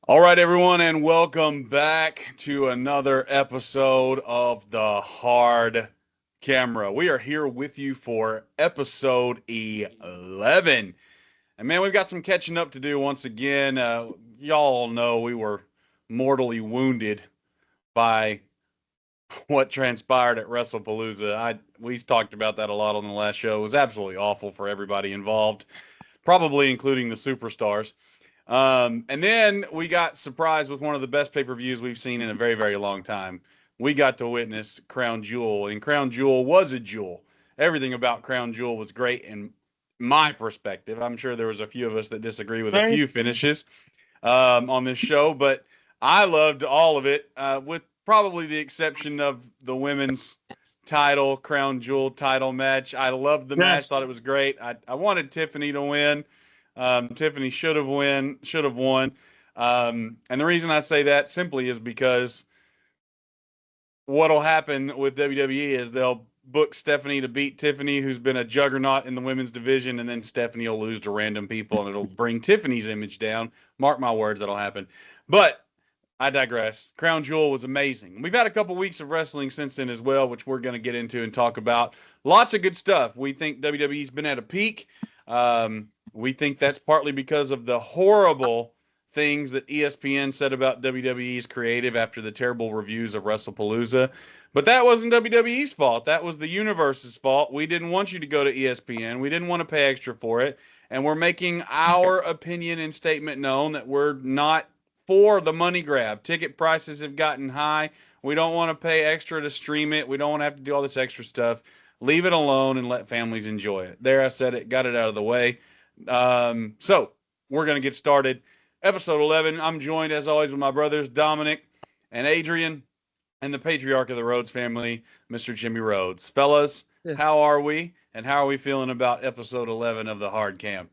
All right, everyone, and welcome back to another episode of the Hard Camera. We are here with you for episode 11. And man, we've got some catching up to do once again. Y'all know we were mortally wounded by what transpired at WrestlePalooza. We talked about that a lot on the last show. It was absolutely awful for everybody involved, probably including the superstars. And then we got surprised with one of the best pay-per-views we've seen in a very, very long time. We got to witness Crown Jewel, and Crown Jewel was a jewel. Everything about Crown Jewel was great in my perspective. I'm sure there was a few of us that disagree with a few finishes on this show, but I loved all of it, with probably the exception of the women's title, Crown Jewel title match. I loved the match, thought it was great. I wanted Tiffany to win. Tiffany should have won. And the reason I say that simply is because what'll happen with WWE is they'll book Stephanie to beat Tiffany, who's been a juggernaut in the women's division, and then Stephanie will lose to random people, and it'll bring Tiffany's image down. Mark my words, that'll happen. But I digress. Crown Jewel was amazing. We've had a couple weeks of wrestling since then as well, which we're going to get into and talk about. Lots of good stuff. We think WWE's been at a peak. We think that's partly because of the horrible things that ESPN said about WWE's creative after the terrible reviews of WrestlePalooza. But that wasn't WWE's fault. That was the universe's fault. We didn't want you to go to ESPN. We didn't want to pay extra for it. And we're making our opinion and statement known that we're not for the money grab. Ticket prices have gotten high. We don't want to pay extra to stream it. We don't want to have to do all this extra stuff. Leave it alone and let families enjoy it. There, I said it, got it out of the way. So we're going to get started. Episode 11. I'm joined, as always, with my brothers, Dominic and Adrian, and the patriarch of the Rhodes family, Mr. Jimmy Rhodes. Fellas, how are we? And how are we feeling about episode 11 of the Hard Cam?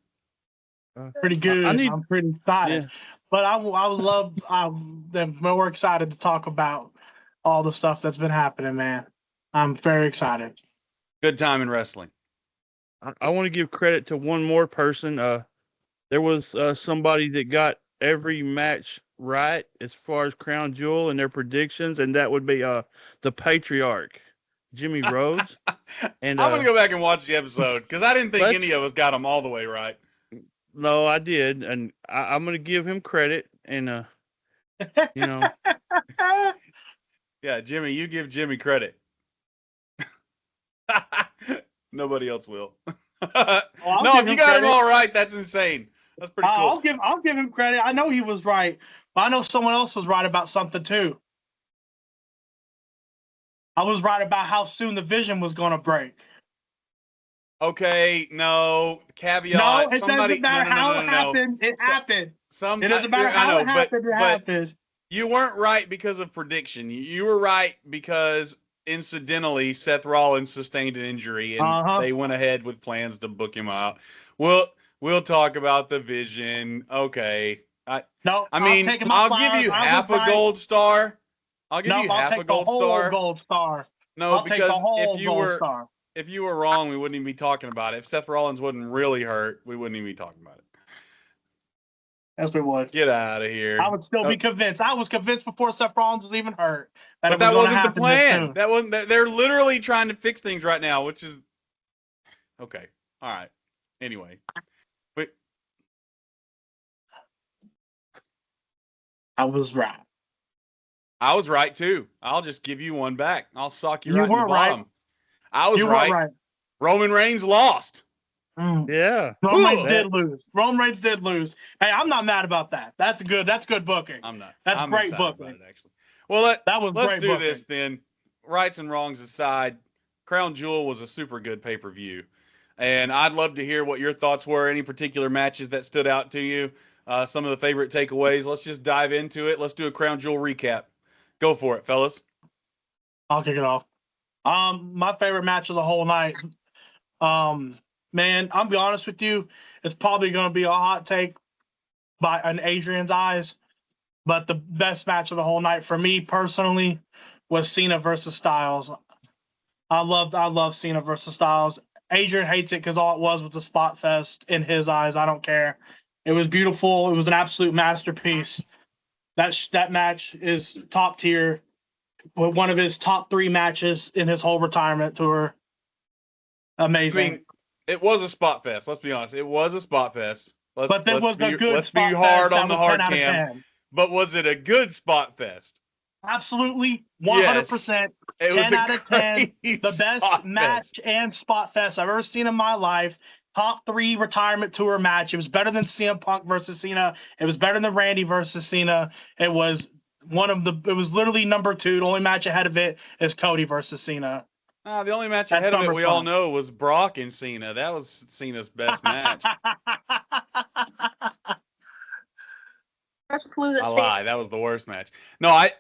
Pretty good. I'm pretty excited. Yeah. But I'm more excited to talk about all the stuff that's been happening, man. I'm very excited. Good time in wrestling. I want to give credit to one more person. There was somebody that got every match right as far as Crown Jewel and their predictions, and that would be the patriarch, Jimmy Rhodes. And I'm going to go back and watch the episode because I didn't think any of us got them all the way right. No, I did, and I'm going to give him credit, and you know. Yeah, Jimmy, you give Jimmy credit. Nobody else will. No, if you got him all right, that's insane. That's pretty cool. I'll give him credit. I know he was right, but I know someone else was right about something too. I was right about how soon the Vision was going to break. Okay, no caveat. No, it doesn't matter how it happened. It happened. It doesn't matter how it happened. It happened. You weren't right because of prediction. You were right because incidentally, Seth Rollins sustained an injury, and they went ahead with plans to book him out. We'll talk about the Vision. Okay. I'll give you half a gold star. I'll give you half a gold star. Gold star. No, because if you were wrong, we wouldn't even be talking about it. If Seth Rollins wasn't really hurt, we wouldn't even be talking about it. Yes, we would. Get out of here. I would still be convinced. I was convinced before Seth Rollins was even hurt. But that wasn't the plan. That wasn't. They're literally trying to fix things right now, which is okay. All right. Anyway, I was right. I was right too. I'll just give you one back. I'll sock you right in the bottom. Right. I was right. Roman Reigns lost. Yeah. Roman Reigns did lose. Hey, I'm not mad about that. That's good booking. I'm not. That's I'm great booking. It, actually. Well, let's do booking. this then. Rights and wrongs aside, Crown Jewel was a super good pay-per-view. And I'd love to hear what your thoughts were, any particular matches that stood out to you, some of the favorite takeaways. Let's just dive into it. Let's do a Crown Jewel recap. Go for it, fellas. I'll kick it off. My favorite match of the whole night. Man, I'll be honest with you, it's probably going to be a hot take by an Adrian's eyes, but the best match of the whole night for me personally was Cena versus Styles. I love Cena versus Styles. Adrian hates it because all it was a spot fest in his eyes. I don't care. It was beautiful. It was an absolute masterpiece. That match is top tier. One of his top 3 matches in his whole retirement tour. I Amazing. mean, it was a spot fest. Let's be honest. It was a spot fest. But that was a good Let's be spot hard fest. on That the was 10 hard out of cam. 10. But was it a good spot fest? Absolutely, Yes. 100%. It 10 was a out of 10. great The best spot match fest. and spot fest I've ever seen in my life. Top 3 retirement tour match. It was better than CM Punk versus Cena. It was better than Randy versus Cena. It was literally number 2. The only match ahead of it is Cody versus Cena. The only match At ahead of it we all SummerSlam. know was Brock and Cena. That was Cena's best match. I lie. That was the worst match. No, I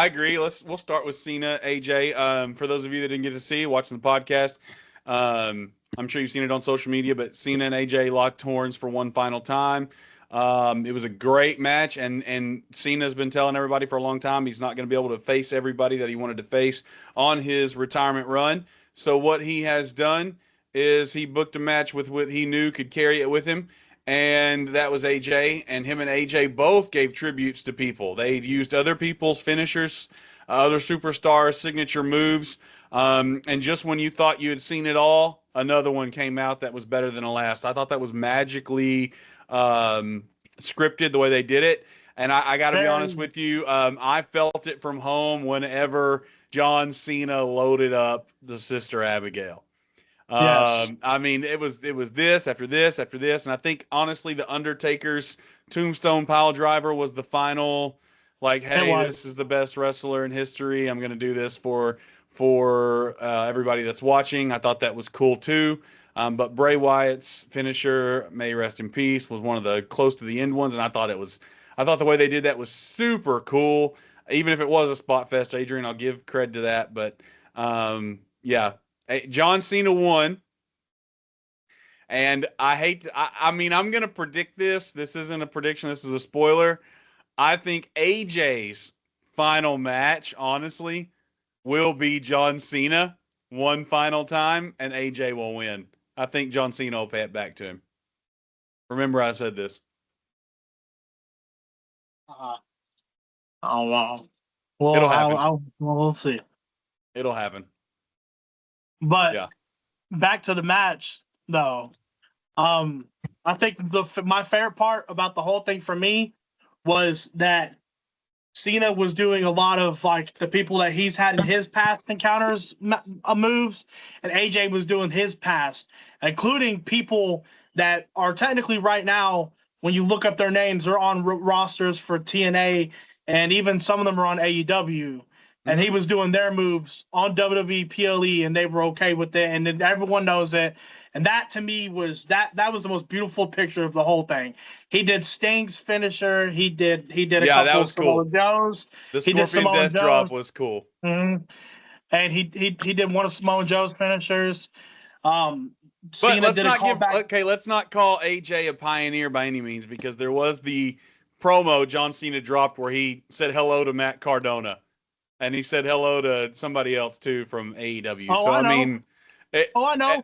agree. We'll start with Cena, AJ. For those of you that didn't get to see watching the podcast, I'm sure you've seen it on social media, but Cena and AJ locked horns for one final time. It was a great match, and Cena's been telling everybody for a long time he's not going to be able to face everybody that he wanted to face on his retirement run. So what he has done is he booked a match with what he knew could carry it with him, and that was AJ. And him and AJ both gave tributes to people. They used other people's finishers, other superstars' signature moves. And just when you thought you had seen it all, another one came out that was better than the last. I thought that was magically scripted the way they did it. And I got to be honest with you, I felt it from home whenever John Cena loaded up the Sister Abigail. Yes. I mean, it was this after this after this, and I think honestly, the Undertaker's Tombstone Pile Driver was the final. Like, hey, this is the best wrestler in history. I'm going to do this for everybody that's watching. I thought that was cool too. But Bray Wyatt's finisher, may rest in peace, was one of the close to the end ones, and I thought the way they did that was super cool. Even if it was a spot fest, Adrian, I'll give credit to that. But yeah. John Cena won, and I mean, I'm going to predict this. This isn't a prediction. This is a spoiler. I think AJ's final match, honestly, will be John Cena one final time, and AJ will win. I think John Cena will pay it back to him. Remember I said this. Oh, wow. Well, It'll happen. We'll see. It'll happen. But yeah. Back to the match, though. I think my favorite part about the whole thing for me was that Cena was doing a lot of like the people that he's had in his past encounters moves, and AJ was doing his past, including people that are technically right now, when you look up their names, they're on rosters for TNA, and even some of them are on AEW. And he was doing their moves on WWE PLE, and they were okay with it, and then everyone knows it. And that to me was that was the most beautiful picture of the whole thing. He did Sting's finisher. He did a couple that of was cool. Samoa Joe's. The Scorpion Death Drop was cool. Mm-hmm. And he did one of Samoa Joe's finishers. But Cena did a callback. Okay, let's not call AJ a pioneer by any means, because there was the promo John Cena dropped where he said hello to Matt Cardona. And he said hello to somebody else too from AEW. Oh, so I mean, I know.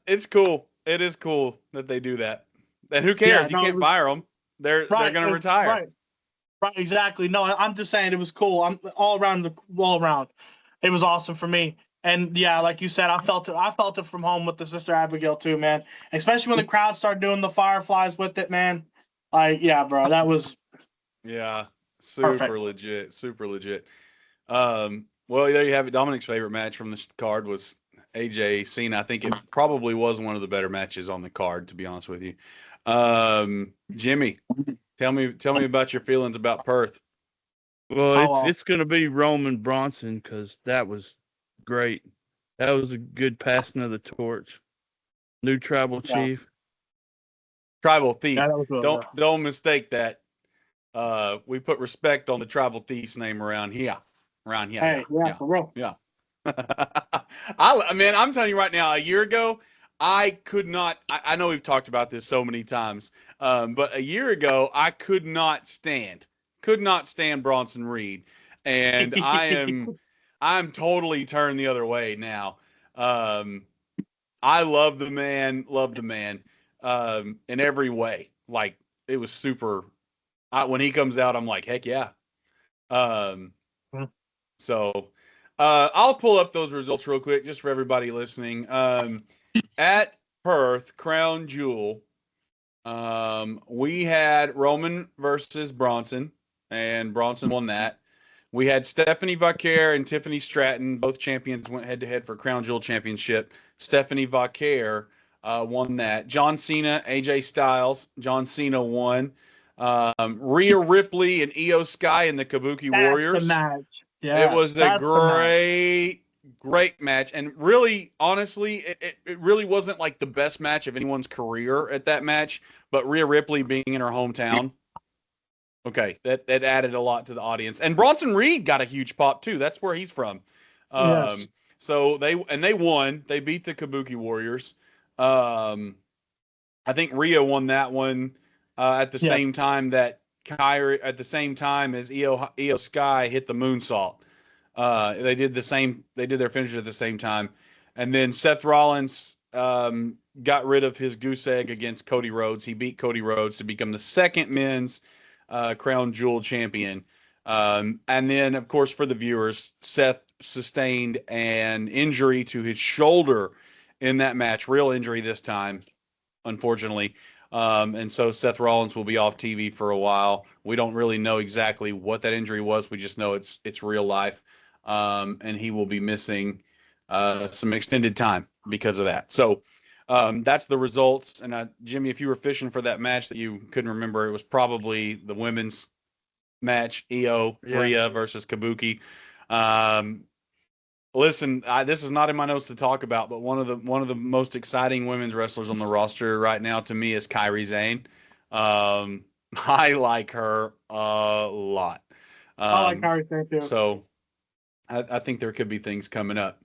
It's cool. It is cool that they do that. And who cares? You can't fire them. They're going to retire. Right. Exactly. No, I'm just saying it was cool. I'm all around. It was awesome for me. And yeah, like you said, I felt it from home with the Sister Abigail too, man. Especially when the crowd started doing the fireflies with it, man. Yeah, bro, that was super perfect. legit, super legit. Well, there you have it. Dominic's favorite match from the card was AJ Cena. I think it probably was one of the better matches on the card, to be honest with you. Jimmy, tell me about your feelings about Perth. Well, it's going to be Roman Bronson, because that was great. That was a good passing of the torch. New tribal chief. Tribal thief. Yeah, that was don't mistake that. We put respect on the tribal thief's name around here. Hey, yeah, for real. Yeah. I'm telling you right now, a year ago, I could not. I know we've talked about this so many times, but a year ago, I could not stand Bronson Reed, and I'm totally turned the other way now. I love the man, in every way. Like, it was super. When he comes out, I'm like, heck yeah. Um, Mhm. so I'll pull up those results real quick just for everybody listening. At Perth, Crown Jewel, we had Roman versus Bronson, and Bronson won that. We had Stephanie Vaquer and Tiffany Stratton, both champions, went head to head for Crown Jewel Championship. Stephanie Vaquer won that. John Cena, AJ Styles, John Cena won. Rhea Ripley and Io Sky and the Kabuki That's the Warriors. match. It Yes, was a that's the match. great match. And really, honestly, it really wasn't like the best match of anyone's career at that match. But Rhea Ripley being in her hometown, okay, that added a lot to the audience. And Bronson Reed got a huge pop too. That's where he's from. Yes. So they won. They beat the Kabuki Warriors. Um, I think Rhea won that one at the Yeah. same time that Kyrie, at the same time as Io Sky hit the moonsault. They did the same. They did their finish at the same time, and then Seth Rollins got rid of his goose egg against Cody Rhodes. He beat Cody Rhodes to become the second men's crown jewel champion. And then, of course, for the viewers, Seth sustained an injury to his shoulder in that match, real injury this time, unfortunately. And so Seth Rollins will be off TV for a while. We don't really know exactly what that injury was. We just know it's real life, and he will be missing some extended time because of that. So that's the results. And Jimmy, if you were fishing for that match that you couldn't remember, it was probably the women's match, Io Yeah. Rhea versus Kabuki. Um, Listen, this is not in my notes to talk about, but one of the most exciting women's wrestlers on the roster right now to me is Kairi Sane. I like her a lot. I like Um, Harry Sane too. so I think there could be things coming up.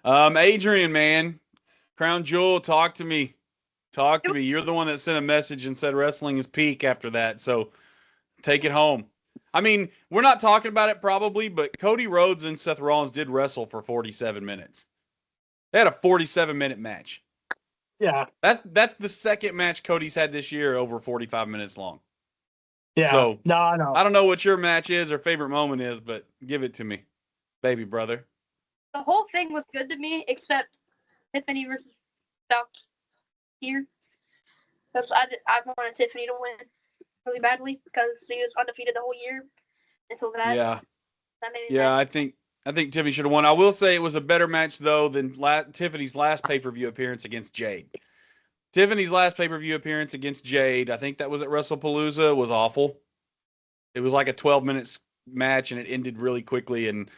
Adrian, man, Crown Jewel, talk to me. Talk to me. You're the one that sent a message and said wrestling is peak after that. So take it home. I mean, we're not talking about it probably, but Cody Rhodes and Seth Rollins did wrestle for 47 minutes. They had a 47-minute match. Yeah. That's the second match Cody's had this year over 45 minutes long. Yeah. So No, I know. I don't know what your match is or favorite moment is, but give it to me, baby brother. The whole thing was good to me, except Tiffany versus here. Because I wanted Tiffany to win really badly because she was undefeated the whole year until that. Yeah. That made me Yeah, mad. I think Tiffany should have won. I will say it was a better match though than Tiffany's last pay-per-view appearance against Jade. Tiffany's last pay-per-view appearance against Jade, I think that was at WrestlePalooza, was awful. It was like a 12-minute match and it ended really quickly, and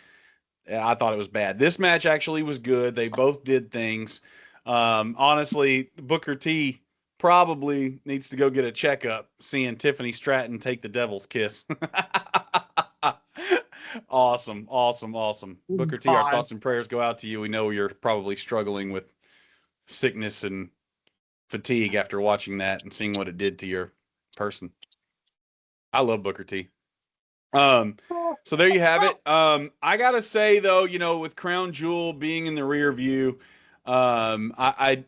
I thought it was bad. This match actually was good. They both did things. Honestly, Booker T probably needs to go get a checkup seeing Tiffany Stratton take the devil's kiss. Awesome. Booker T, our thoughts and prayers go out to you. We know you're probably struggling with sickness and fatigue after watching that and seeing what it did to your person. I love Booker T. So there you have it. I gotta say though, with Crown Jewel being in the rear view, I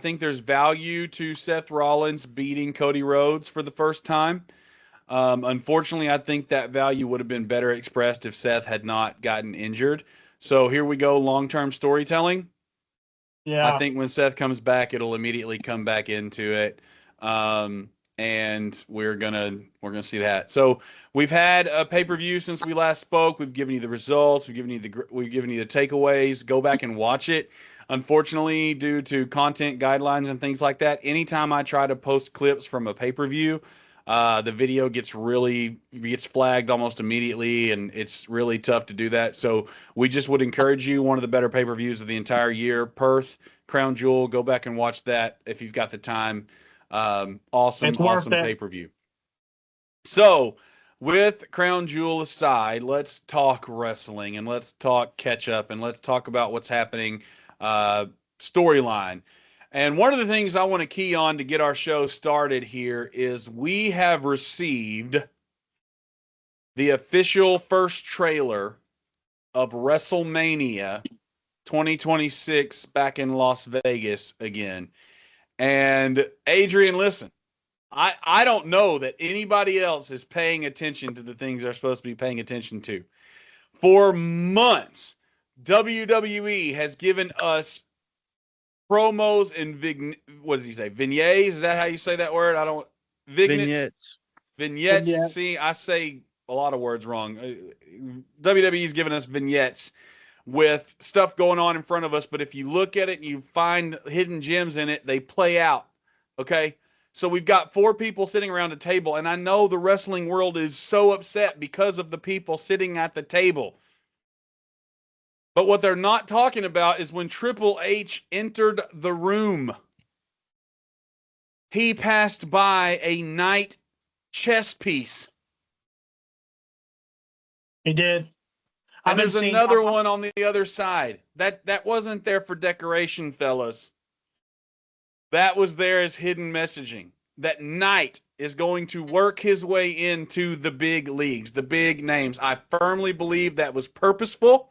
think there's value to Seth Rollins beating Cody Rhodes for the first time. Unfortunately, I think that value would have been better expressed if Seth had not gotten injured. So here we go, long-term storytelling. Yeah. I think when Seth comes back, it'll immediately come back into it. And we're gonna see that. So we've had a pay-per-view since we last spoke. We've given you the results. We've given you the takeaways. Go back and watch it. Unfortunately, due to content guidelines and things like that, anytime I try to post clips from a pay-per-view, the video gets flagged almost immediately, and it's really tough to do that. So we just would encourage you, one of the better pay-per-views of the entire year, Perth, Crown Jewel. Go back and watch that if you've got the time. Awesome pay-per-view. So with Crown Jewel aside, let's talk wrestling and let's talk catch up and let's talk about what's happening storyline. And one of the things I want to key on to get our show started here is we have received the official first trailer of WrestleMania 2026 back in Las Vegas again. And Adrian, listen, I don't know that anybody else is paying attention to the things they're supposed to be paying attention to. For months, WWE has given us promos and what does he say? Vignettes? Is that how you say that word? I don't. Vignettes. Vignettes. Yeah. See, I say a lot of words wrong. WWE's given us vignettes with stuff going on in front of us, but if you look at it and you find hidden gems in it, they play out. Okay? So we've got 4 people sitting around a table, and I know the wrestling world is so upset because of the people sitting at the table. But what they're not talking about is when Triple H entered the room, he passed by a Knight chess piece. He did. And there's another one on the other side. That wasn't there for decoration, fellas. That was there as hidden messaging. That Knight is going to work his way into the big leagues, the big names. I firmly believe that was purposeful.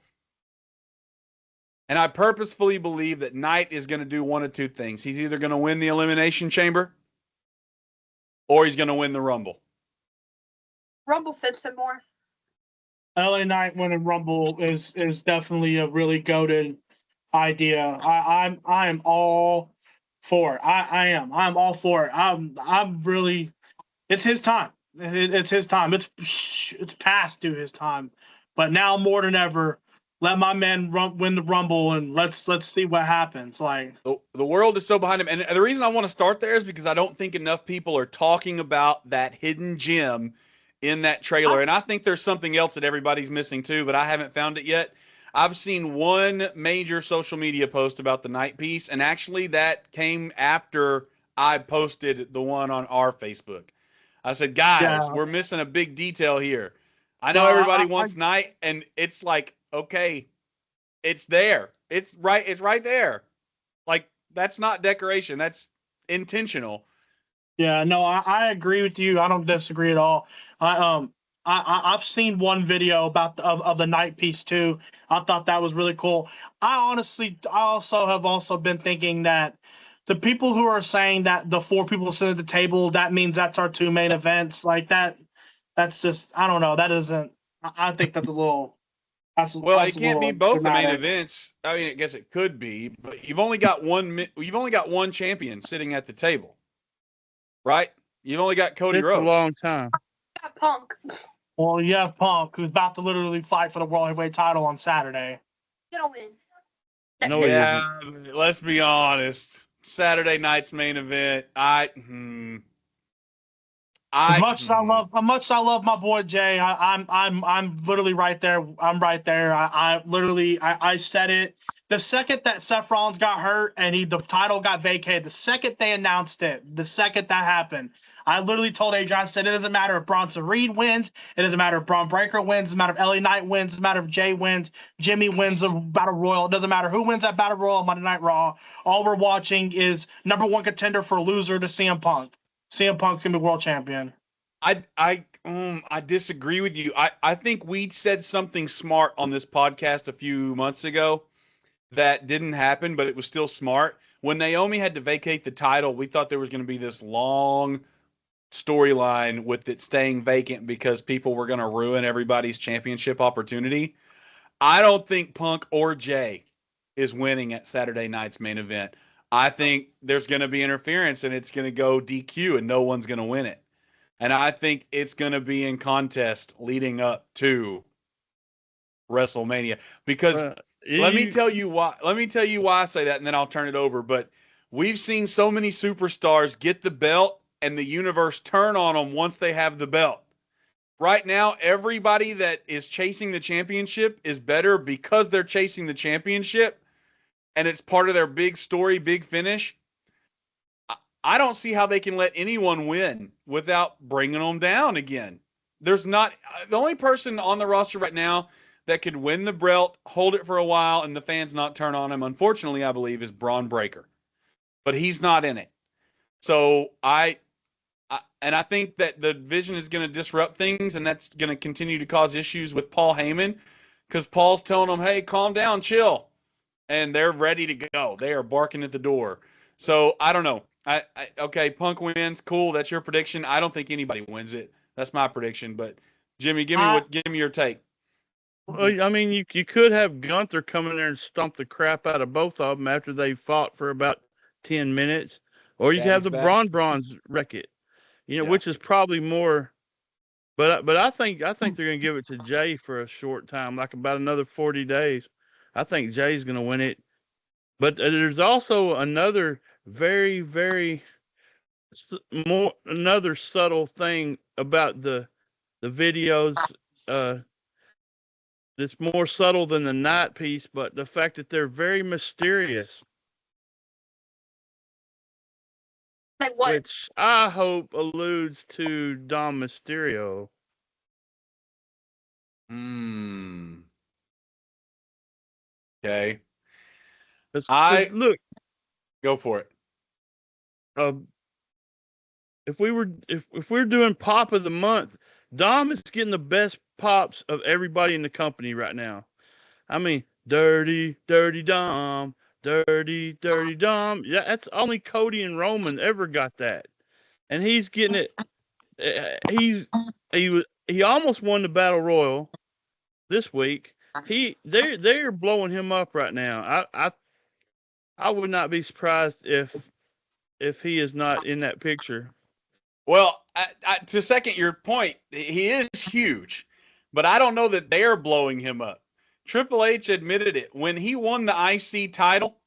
And I purposefully believe that Knight is going to do one of 2 things. He's either going to win the Elimination Chamber or he's going to win the Rumble. Rumble fits him more. LA Knight winning Rumble is definitely a really goated idea. I am all for it. I'm all for it. I'm really. It's his time. It's his time. It's past due his time, but now more than ever, let my man win the Rumble and let's see what happens. Like the world is so behind him, and the reason I want to start there is because I don't think enough people are talking about that hidden gem in that trailer, and I think there's something else that everybody's missing too, but I haven't found it yet. I've seen one major social media post about the Knight piece, and actually that came after I posted the one on our Facebook. I said, guys, we're missing a big detail here. I know everybody wants Knight, and it's like, okay, it's there. It's right there. Like, that's not decoration. That's intentional. Yeah, no, I agree with you. I don't disagree at all. I've seen one video about of the Knight piece too. I thought that was really cool. I also have been thinking that the people who are saying that the 4 people sitting at the table, that means that's our 2 main events. Like that's just, I don't know. That isn't. I think that's a little. Well, it can't be both the main events. I mean, I guess it could be, but you've only got one champion sitting at the table, right? You've only got Cody Rhodes. It's a long time. Punk. Well, you have Punk, who's about to literally fight for the World Heavyweight title on Saturday. He'll win. No, yeah, let's be honest. Saturday night's main event. As much as I love my boy Jay, I'm literally right there. I'm right there. I said it the second that Seth Rollins got hurt and the title got vacated. The second they announced it, the second that happened, I literally told Adrian, I said, it doesn't matter if Bronson Reed wins, it doesn't matter if Braun Breaker wins, it doesn't matter if LA Knight wins, it doesn't matter if Jay wins, Jimmy wins a Battle Royal. It doesn't matter who wins that Battle Royal on Monday Night Raw. All we're watching is number 1 contender for loser to CM Punk. CM Punk's gonna be world champion. I disagree with you. I think we said something smart on this podcast a few months ago that didn't happen, but it was still smart. When Naomi had to vacate the title, we thought there was going to be this long storyline with it staying vacant because people were going to ruin everybody's championship opportunity. I don't think Punk or Jay is winning at Saturday night's main event. I think there's going to be interference and it's going to go DQ and no one's going to win it. And I think it's going to be in contest leading up to WrestleMania. Because let me tell you why I say that, and then I'll turn it over. But we've seen so many superstars get the belt and the universe turn on them once they have the belt. Right now, everybody that is chasing the championship is better because they're chasing the championship, and it's part of their big story, big finish. I don't see how they can let anyone win without bringing them down again. There's not the only person on the roster right now that could win the belt, hold it for a while, and the fans not turn on him, unfortunately, I believe, is Braun Breaker. But he's not in it. So I think that the division is going to disrupt things, and that's going to continue to cause issues with Paul Heyman because Paul's telling them, hey, calm down, chill. And they're ready to go. They are barking at the door. So I don't know. Okay, Punk wins. Cool. That's your prediction. I don't think anybody wins it. That's my prediction. But Jimmy, give me your take. Well, I mean, you could have Gunther come in there and stomp the crap out of both of them after they fought for about 10 minutes, or you could have Daddy's the back. Bronze wreck it. Yeah. Which is probably more. But I think they're gonna give it to Jay for a short time, like about another 40 days. I think Jay's gonna win it. But there's also another very another subtle thing about the videos. That's more subtle than the night piece, but the fact that they're very mysterious. Like what? Which I hope alludes to Dom Mysterio. Okay. Because look, go for it. If we're doing pop of the month, Dom is getting the best pops of everybody in the company right now. I mean, dirty Dom, dirty Dom. Yeah, that's only Cody and Roman ever got that, and he's getting it. He almost won the Battle Royal this week. They're blowing him up right now. I would not be surprised if he is not in that picture. Well, to second your point, he is huge, but I don't know that they're blowing him up. Triple H admitted it when he won the IC title,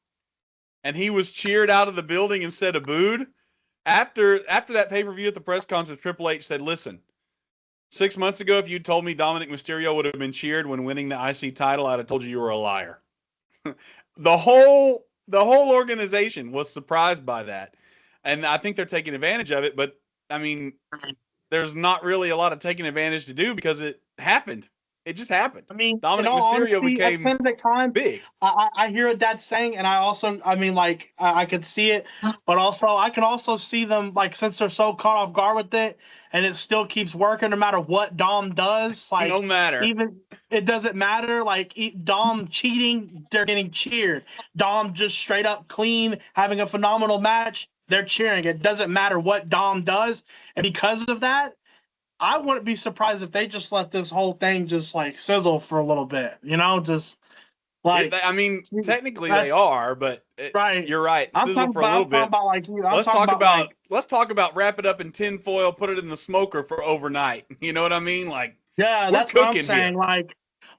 and he was cheered out of the building instead of booed. After that pay-per-view at the press conference, Triple H said, "Listen, 6 months ago, if you told me Dominic Mysterio would have been cheered when winning the IC title, I'd have told you were a liar." The whole organization was surprised by that, and I think they're taking advantage of it. But I mean, there's not really a lot of taking advantage to do because it happened. It just happened. I mean, Dominic in all Mysterio honesty, at became some time, big. I hear what Dad's saying, and I mean, like, I could see it, but also I can also see them, like, since they're so caught off guard with it, and it still keeps working no matter what Dom does. Like, No matter. even it doesn't matter. Like, Dom cheating, they're getting cheered. Dom just straight up clean, having a phenomenal match, they're cheering. It doesn't matter what Dom does, and because of that, I wouldn't be surprised if they just let this whole thing just like sizzle for a little bit, just like. I mean, technically they are, but right. You're right. I'm Sizzle talking for a little bit. About like you. Let's talk about wrap it up in tin foil, put it in the smoker for overnight. You know what I mean? Like, yeah, that's what I'm saying. Here.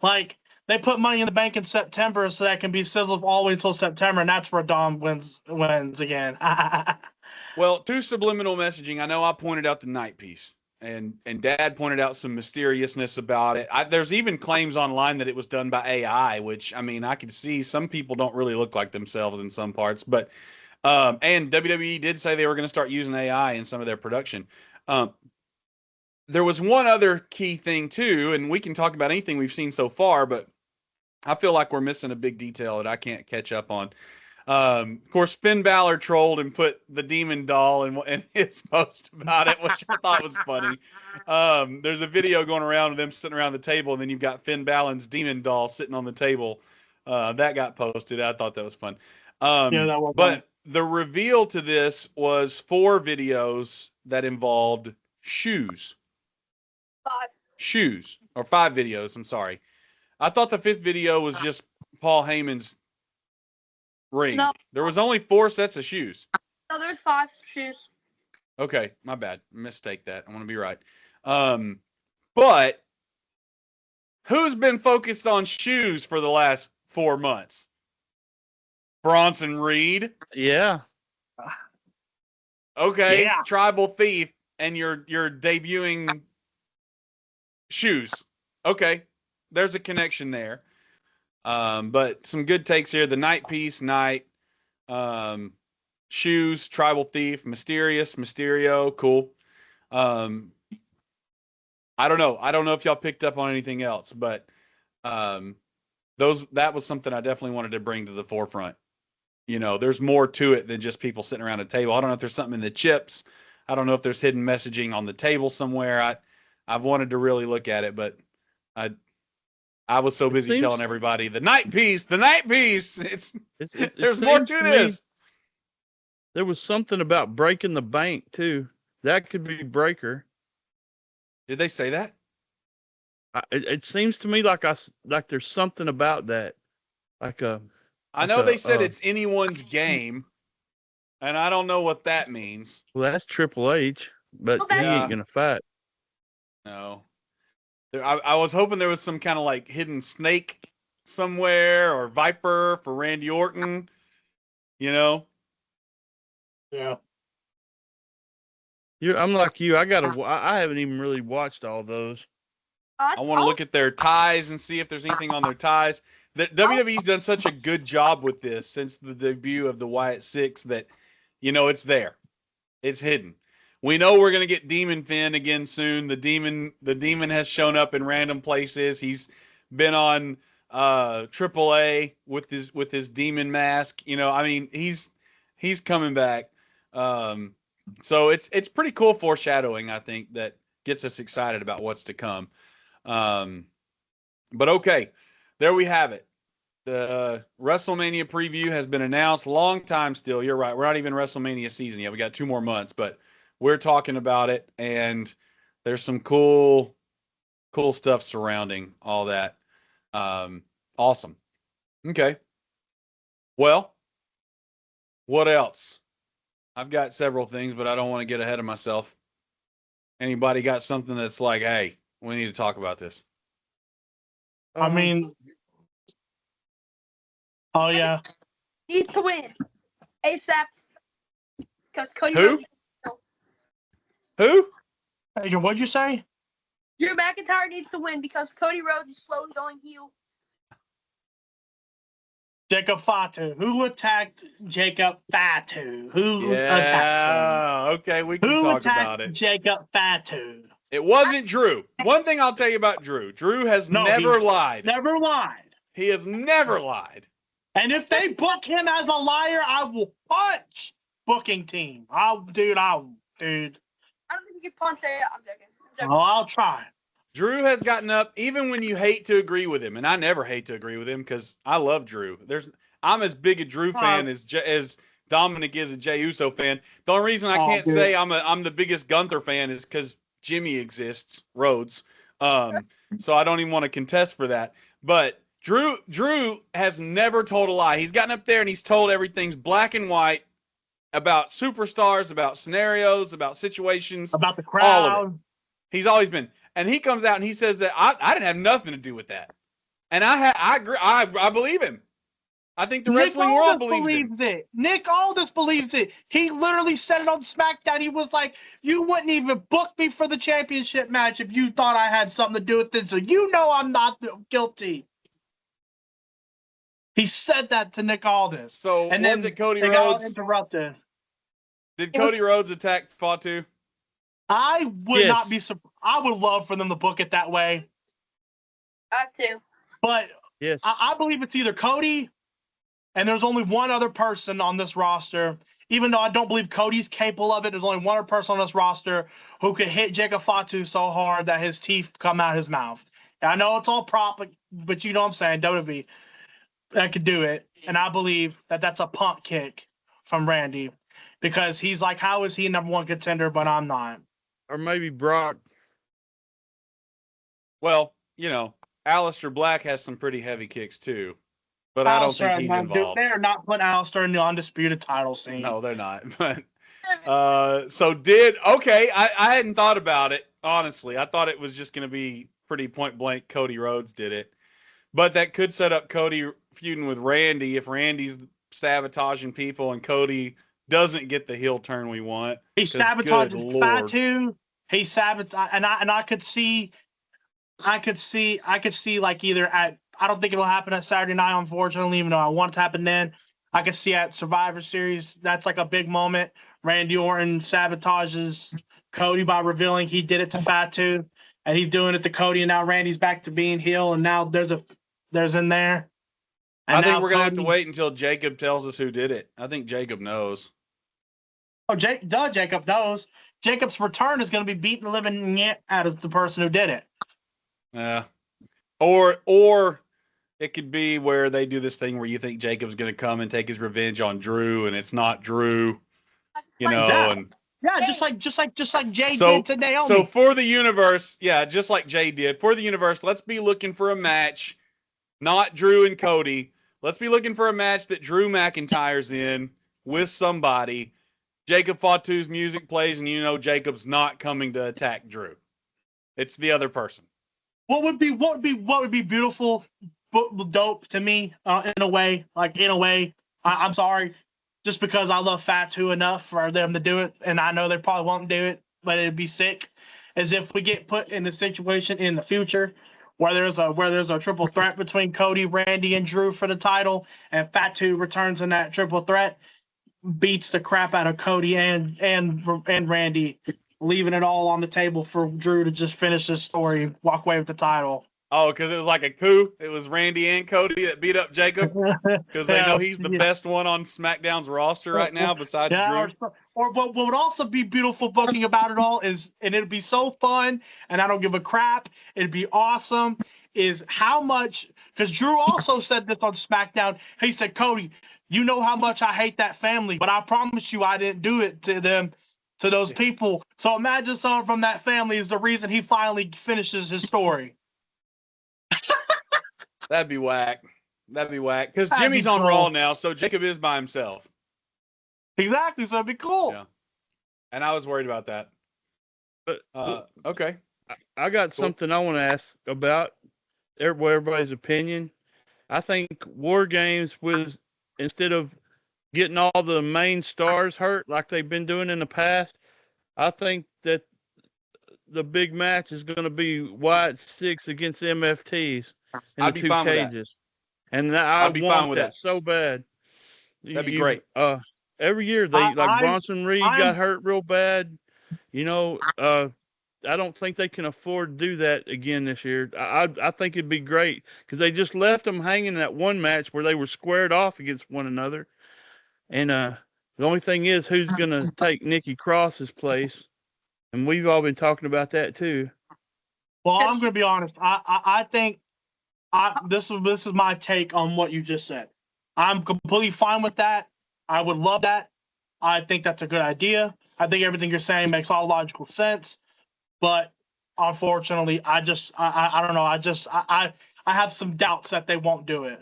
Like they put Money in the Bank in September, so that can be sizzled all the way until September, and that's where Dom wins again. Well, to subliminal messaging, I know I pointed out the night piece. And Dad pointed out some mysteriousness about it. There's even claims online that it was done by AI, which, I mean, I could see some people don't really look like themselves in some parts. But and WWE did say they were going to start using AI in some of their production. There was one other key thing, too, and we can talk about anything we've seen so far, but I feel like we're missing a big detail that I can't catch up on. Of course, Finn Balor trolled and put the demon doll in his post about it, which I thought was funny. There's a video going around of them sitting around the table, and then you've got Finn Balor's demon doll sitting on the table. That got posted. I thought that was fun. Yeah, that was but fun. The reveal to this was 4 videos that involved shoes. 5. Shoes. Or 5 videos, I'm sorry. I thought the 5th video was just Paul Heyman's ring. No. There was only 4 sets of shoes. No, there's 5 shoes. Okay, my bad. Mistake that. I want to be right. But who's been focused on shoes for the last 4 months? Bronson Reed. Yeah. Okay, yeah. Tribal Thief, and you're debuting shoes. Okay, there's a connection there. But some good takes here. The night piece, shoes, Tribal Thief, Mysterio, cool. I don't know. I don't know if y'all picked up on anything else, but that was something I definitely wanted to bring to the forefront. There's more to it than just people sitting around a table. I don't know if there's something in the chips. I don't know if there's hidden messaging on the table somewhere. I've wanted to really look at it, but I was so busy telling everybody the night piece. There's more to this. There was something about breaking the bank too. That could be Breaker. Did they say that? It seems to me like there's something about that. I know they said it's anyone's game, and I don't know what that means. Well, that's Triple H, but Well, he Yeah. ain't gonna fight. No. I was hoping there was some kind of like hidden snake somewhere or Viper for Randy Orton, you know? Yeah. I'm like you. I haven't even really watched all those. I want to look at their ties and see if there's anything on their ties. WWE's done such a good job with this since the debut of the Wyatt Six that, it's there. It's hidden. We know we're gonna get Demon Finn again soon. The demon has shown up in random places. He's been on AAA with his demon mask. He's coming back. So it's pretty cool foreshadowing, I think, that gets us excited about what's to come. But okay, there we have it. The WrestleMania preview has been announced. Long time still. You're right. We're not even WrestleMania season yet. We got 2 more months, but we're talking about it, and there's some cool stuff surrounding all that. Awesome. Okay. Well, what else? I've got several things, but I don't want to get ahead of myself. Anybody got something that's like, hey, we need to talk about this? I mean, oh yeah. Needs to win ASAP because Cody Who? Rhodes. Who? Adrian, what'd you say? Drew McIntyre needs to win because Cody Rhodes is slowly going heel. Jacob Fatu. Who attacked Jacob Fatu? Who attacked him? Okay, we can Who talk attacked about it. Jacob Fatu? It wasn't Drew. One thing I'll tell you about Drew. Drew has never lied. Never lied. He has never lied. And if they book him as a liar, I will punch booking team. Dude. I don't think you can punch it. I'm joking. Oh, I'll try. Drew has gotten up, even when you hate to agree with him, and I never hate to agree with him because I love Drew. I'm as big a Drew fan as Dominic is a Jey Uso fan. The only reason I can't say I'm the biggest Gunther fan is because Jimmy exists, Rhodes. So I don't even want to contest for that. But Drew has never told a lie. He's gotten up there and he's told everything's black and white about superstars, about scenarios, about situations, about the crowd. All of it. He's always been. And he comes out and he says that I didn't have nothing to do with that. And I agree. I believe him. I think the wrestling world believes it. Nick Aldis believes it. He literally said it on SmackDown. He was like, you wouldn't even book me for the championship match if you thought I had something to do with this. So I'm not guilty. He said that to Nick Aldis. So and was then it Cody they Rhodes? got interrupted. Did Cody Rhodes attack Fatu? I would not be surprised. I would love for them to book it that way. I have to. But yes, I believe it's either Cody, and there's only one other person on this roster. Even though I don't believe Cody's capable of it, there's only one other person on this roster who could hit Jacob Fatu so hard that his teeth come out his mouth. And I know it's all prop, but you know what I'm saying, WWE, that could do it. And I believe that that's a punt kick from Randy because he's like, how is he number one contender, but I'm not? or maybe Brock. Well, Aleister Black has some pretty heavy kicks too, but I don't think he's involved. They're not putting Aleister in the undisputed title scene. No, they're not. But I hadn't thought about it, honestly. I thought it was just going to be pretty point blank Cody Rhodes did it. But that could set up Cody feuding with Randy if Randy's sabotaging people and Cody doesn't get the heel turn we want. He sabotaged Fatu. He sabotaged, and I could see like either at, I don't think it'll happen at Saturday night, unfortunately, even though I want it to happen then. I could see at Survivor Series, that's like a big moment. Randy Orton sabotages Cody by revealing he did it to Fatu, and he's doing it to Cody, and now Randy's back to being heel, and now there's in there. And I think we're going to have to wait until Jacob tells us who did it. I think Jacob knows. Oh, Jacob knows. Jacob's return is going to be beating the living out of the person who did it. Yeah. Or it could be where they do this thing where you think Jacob's going to come and take his revenge on Drew, and it's not Drew. you know, Exactly. and Yeah, just like Jay so did to Naomi. so for the universe, yeah, just like Jay did for the universe, let's be looking for a match, not Drew and Cody. Let's be looking for a match that Drew McIntyre's in with somebody. Jacob Fatu's music plays, and you know Jacob's not coming to attack Drew. It's the other person. What would be beautiful, dope to me in a way. I'm sorry, just because I love Fatu enough for them to do it, and I know they probably won't do it, but it'd be sick. As if we get put in a situation in the future where there's a triple threat between Cody, Randy, and Drew for the title, and Fatu returns in that triple threat, beats the crap out of Cody and Randy, leaving it all on the table for Drew to just finish his story, walk away with the title. Oh, because it was like a coup. It was Randy and Cody that beat up Jacob because they know he's the best one on SmackDown's roster right now besides Drew. Or what would also be beautiful booking about it all is, and it'd be so fun, and I don't give a crap, it'd be awesome, is how much, because Drew also said this on SmackDown, he said, Cody, you know how much I hate that family, but I promise you I didn't do it to them, to those people. So imagine someone from that family is the reason he finally finishes his story. That'd be whack. Because Jimmy's on Raw now, so Jacob is by himself. Exactly, so it'd be cool. Yeah. And I was worried about that. But okay. I got something I want to ask about everybody's opinion. I think War Games was, instead of getting all the main stars hurt like they've been doing in the past, I think that the big match is going to be Wyatt 6 against MFTs in the two cages. And I want that so bad. That'd be great. Every year Bronson Reed got hurt real bad. You know, I don't think they can afford to do that again this year. I think it'd be great because they just left them hanging in that one match where they were squared off against one another. And the only thing is, who's going to take Nikki Cross's place? And we've all been talking about that too. Well, I'm going to be honest. I think this is my take on what you just said. I'm completely fine with that. I would love that. I think that's a good idea. I think everything you're saying makes all logical sense. But unfortunately, I don't know. I have some doubts that they won't do it.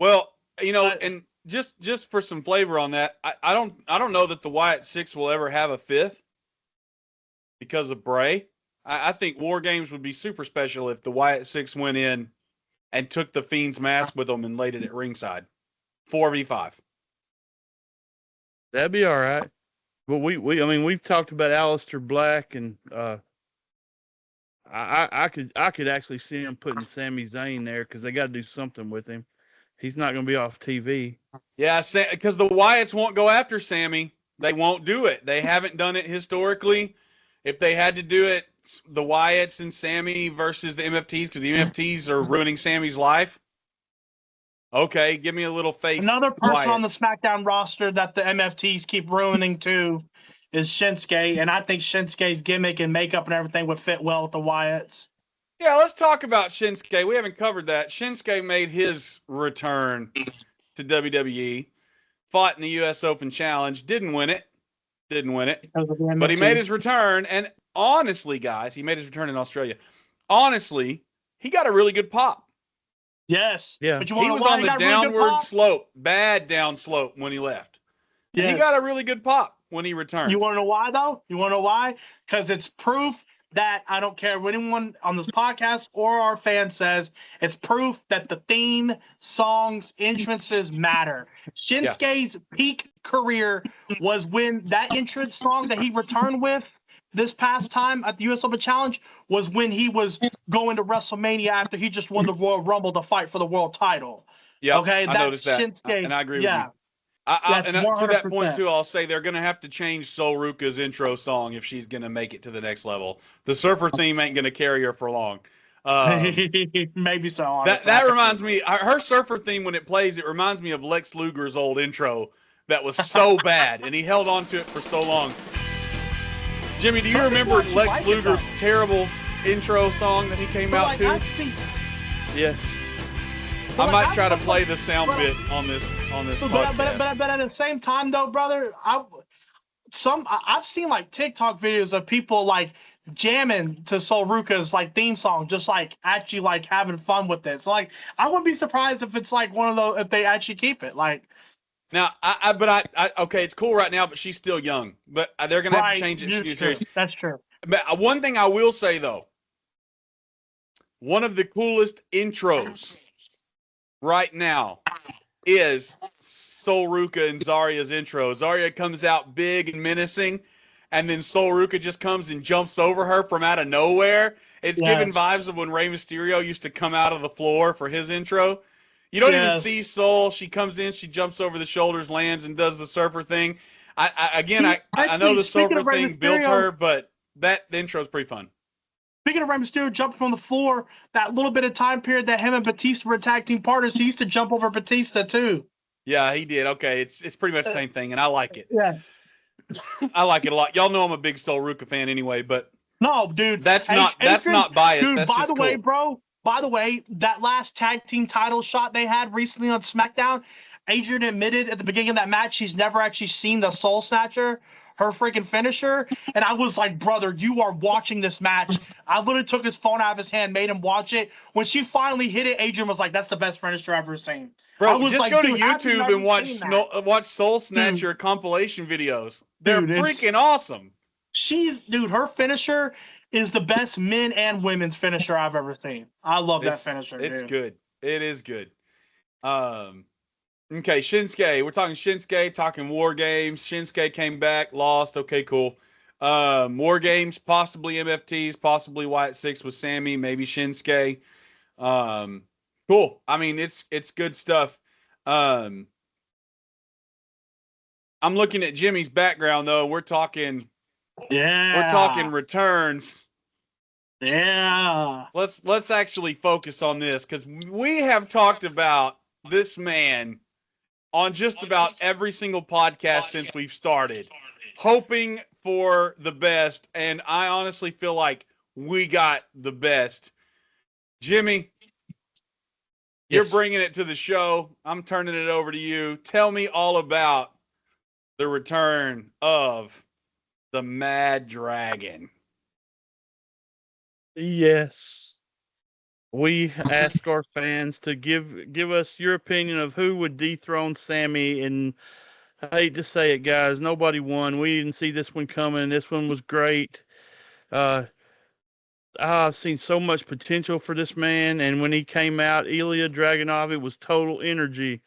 Well, you know, and just for some flavor on that, I don't know that the Wyatt 6 will ever have a fifth because of Bray. I think War Games would be super special if the Wyatt 6 went in and took the Fiend's mask with them and laid it at ringside. 4v5. That'd be all right. But we've talked about Aleister Black, and I could actually see him putting Sami Zayn there because they got to do something with him. He's not going to be off TV. Yeah, because the Wyatts won't go after Sami. They won't do it. They haven't done it historically. If they had to do it, the Wyatts and Sami versus the MFTs, because the MFTs are ruining Sami's life. Okay, give me a little face. Another person on the SmackDown roster that the MFTs keep ruining too is Shinsuke, and I think Shinsuke's gimmick and makeup and everything would fit well with the Wyatts. Yeah, let's talk about Shinsuke. We haven't covered that. Shinsuke made his return to WWE, fought in the U.S. Open Challenge, didn't win it, but he made his return. And honestly, guys, he made his return in Australia. Honestly, he got a really good pop. Yes. Yeah. But He was on the downward slope, bad down slope when he left. Yes. And he got a really good pop when he returned. You want to know why, though? You want to know why? Because it's proof that I don't care what anyone on this podcast or our fans says. It's proof that the theme, songs, entrances matter. Shinsuke's peak career was when that entrance song that he returned with this past time at the U.S. Open Challenge was when he was going to WrestleMania after he just won the Royal Rumble to fight for the world title. Yeah, okay, I noticed that, Shinsuke, and I agree with you. And to that point too, I'll say they're going to have to change Sol Ruka's intro song if she's going to make it to the next level. The Surfer theme ain't going to carry her for long. Maybe so. That reminds me, her Surfer theme when it plays, it reminds me of Lex Luger's old intro that was so bad, and he held on to it for so long. Jimmy, do you remember Lex Luger's terrible intro song that he came out to? Yes. I might try to play the sound bit on this podcast. But at the same time, though, brother, I've seen like TikTok videos of people like jamming to Sol Ruka's like theme song, just like actually like having fun with it. So like I wouldn't be surprised if it's like one of those if they actually keep it. Like Now, okay, it's cool right now, but she's still young. But they're gonna have to change it. that's true. That's true. But one thing I will say though, one of the coolest intros right now is Sol Ruka and Zarya's intro. Zarya comes out big and menacing, and then Sol Ruka just comes and jumps over her from out of nowhere. It's giving vibes of when Rey Mysterio used to come out of the floor for his intro. You don't even see Sol. She comes in, she jumps over the shoulders, lands, and does the surfer thing. I know the surfer thing built her, but the intro is pretty fun. Speaking of Rey Mysterio jumping from the floor, that little bit of time period that him and Batista were tag team partners, he used to jump over Batista too. Yeah, he did. Okay, it's pretty much the same thing, and I like it. Yeah. I like it a lot. Y'all know I'm a big Sol Ruka fan anyway, but no, dude, that's not biased. Dude, that's just cool. By the way, that last tag team title shot they had recently on SmackDown, Adrian admitted at the beginning of that match she's never actually seen the Soul Snatcher, her freaking finisher. And I was like, brother, you are watching this match. I literally took his phone out of his hand, made him watch it. When she finally hit it, Adrian was like, that's the best finisher I've ever seen. Bro, just go to YouTube and watch Soul Snatcher compilation videos. They're freaking awesome. Her finisher is the best men and women's finisher I've ever seen. I love that finisher. It's good. It is good. Okay, Shinsuke. We're talking Shinsuke, talking War Games. Shinsuke came back, lost. Okay, cool. War Games, possibly MFTs, possibly Wyatt 6 with Sammy, maybe Shinsuke. Cool. I mean, it's good stuff. I'm looking at Jimmy's background though. We're talking returns. Yeah. Let's actually focus on this because we have talked about this man on just about every single podcast since we've started, hoping for the best, and I honestly feel like we got the best. Jimmy, you're bringing it to the show. I'm turning it over to you. Tell me all about the return of the Mad Dragon. Yes. We ask our fans to give us your opinion of who would dethrone Sammy, and I hate to say it, guys, nobody won. We didn't see this one coming. This one was great. I've seen so much potential for this man, and when he came out, Ilya Dragunov, it was total energy.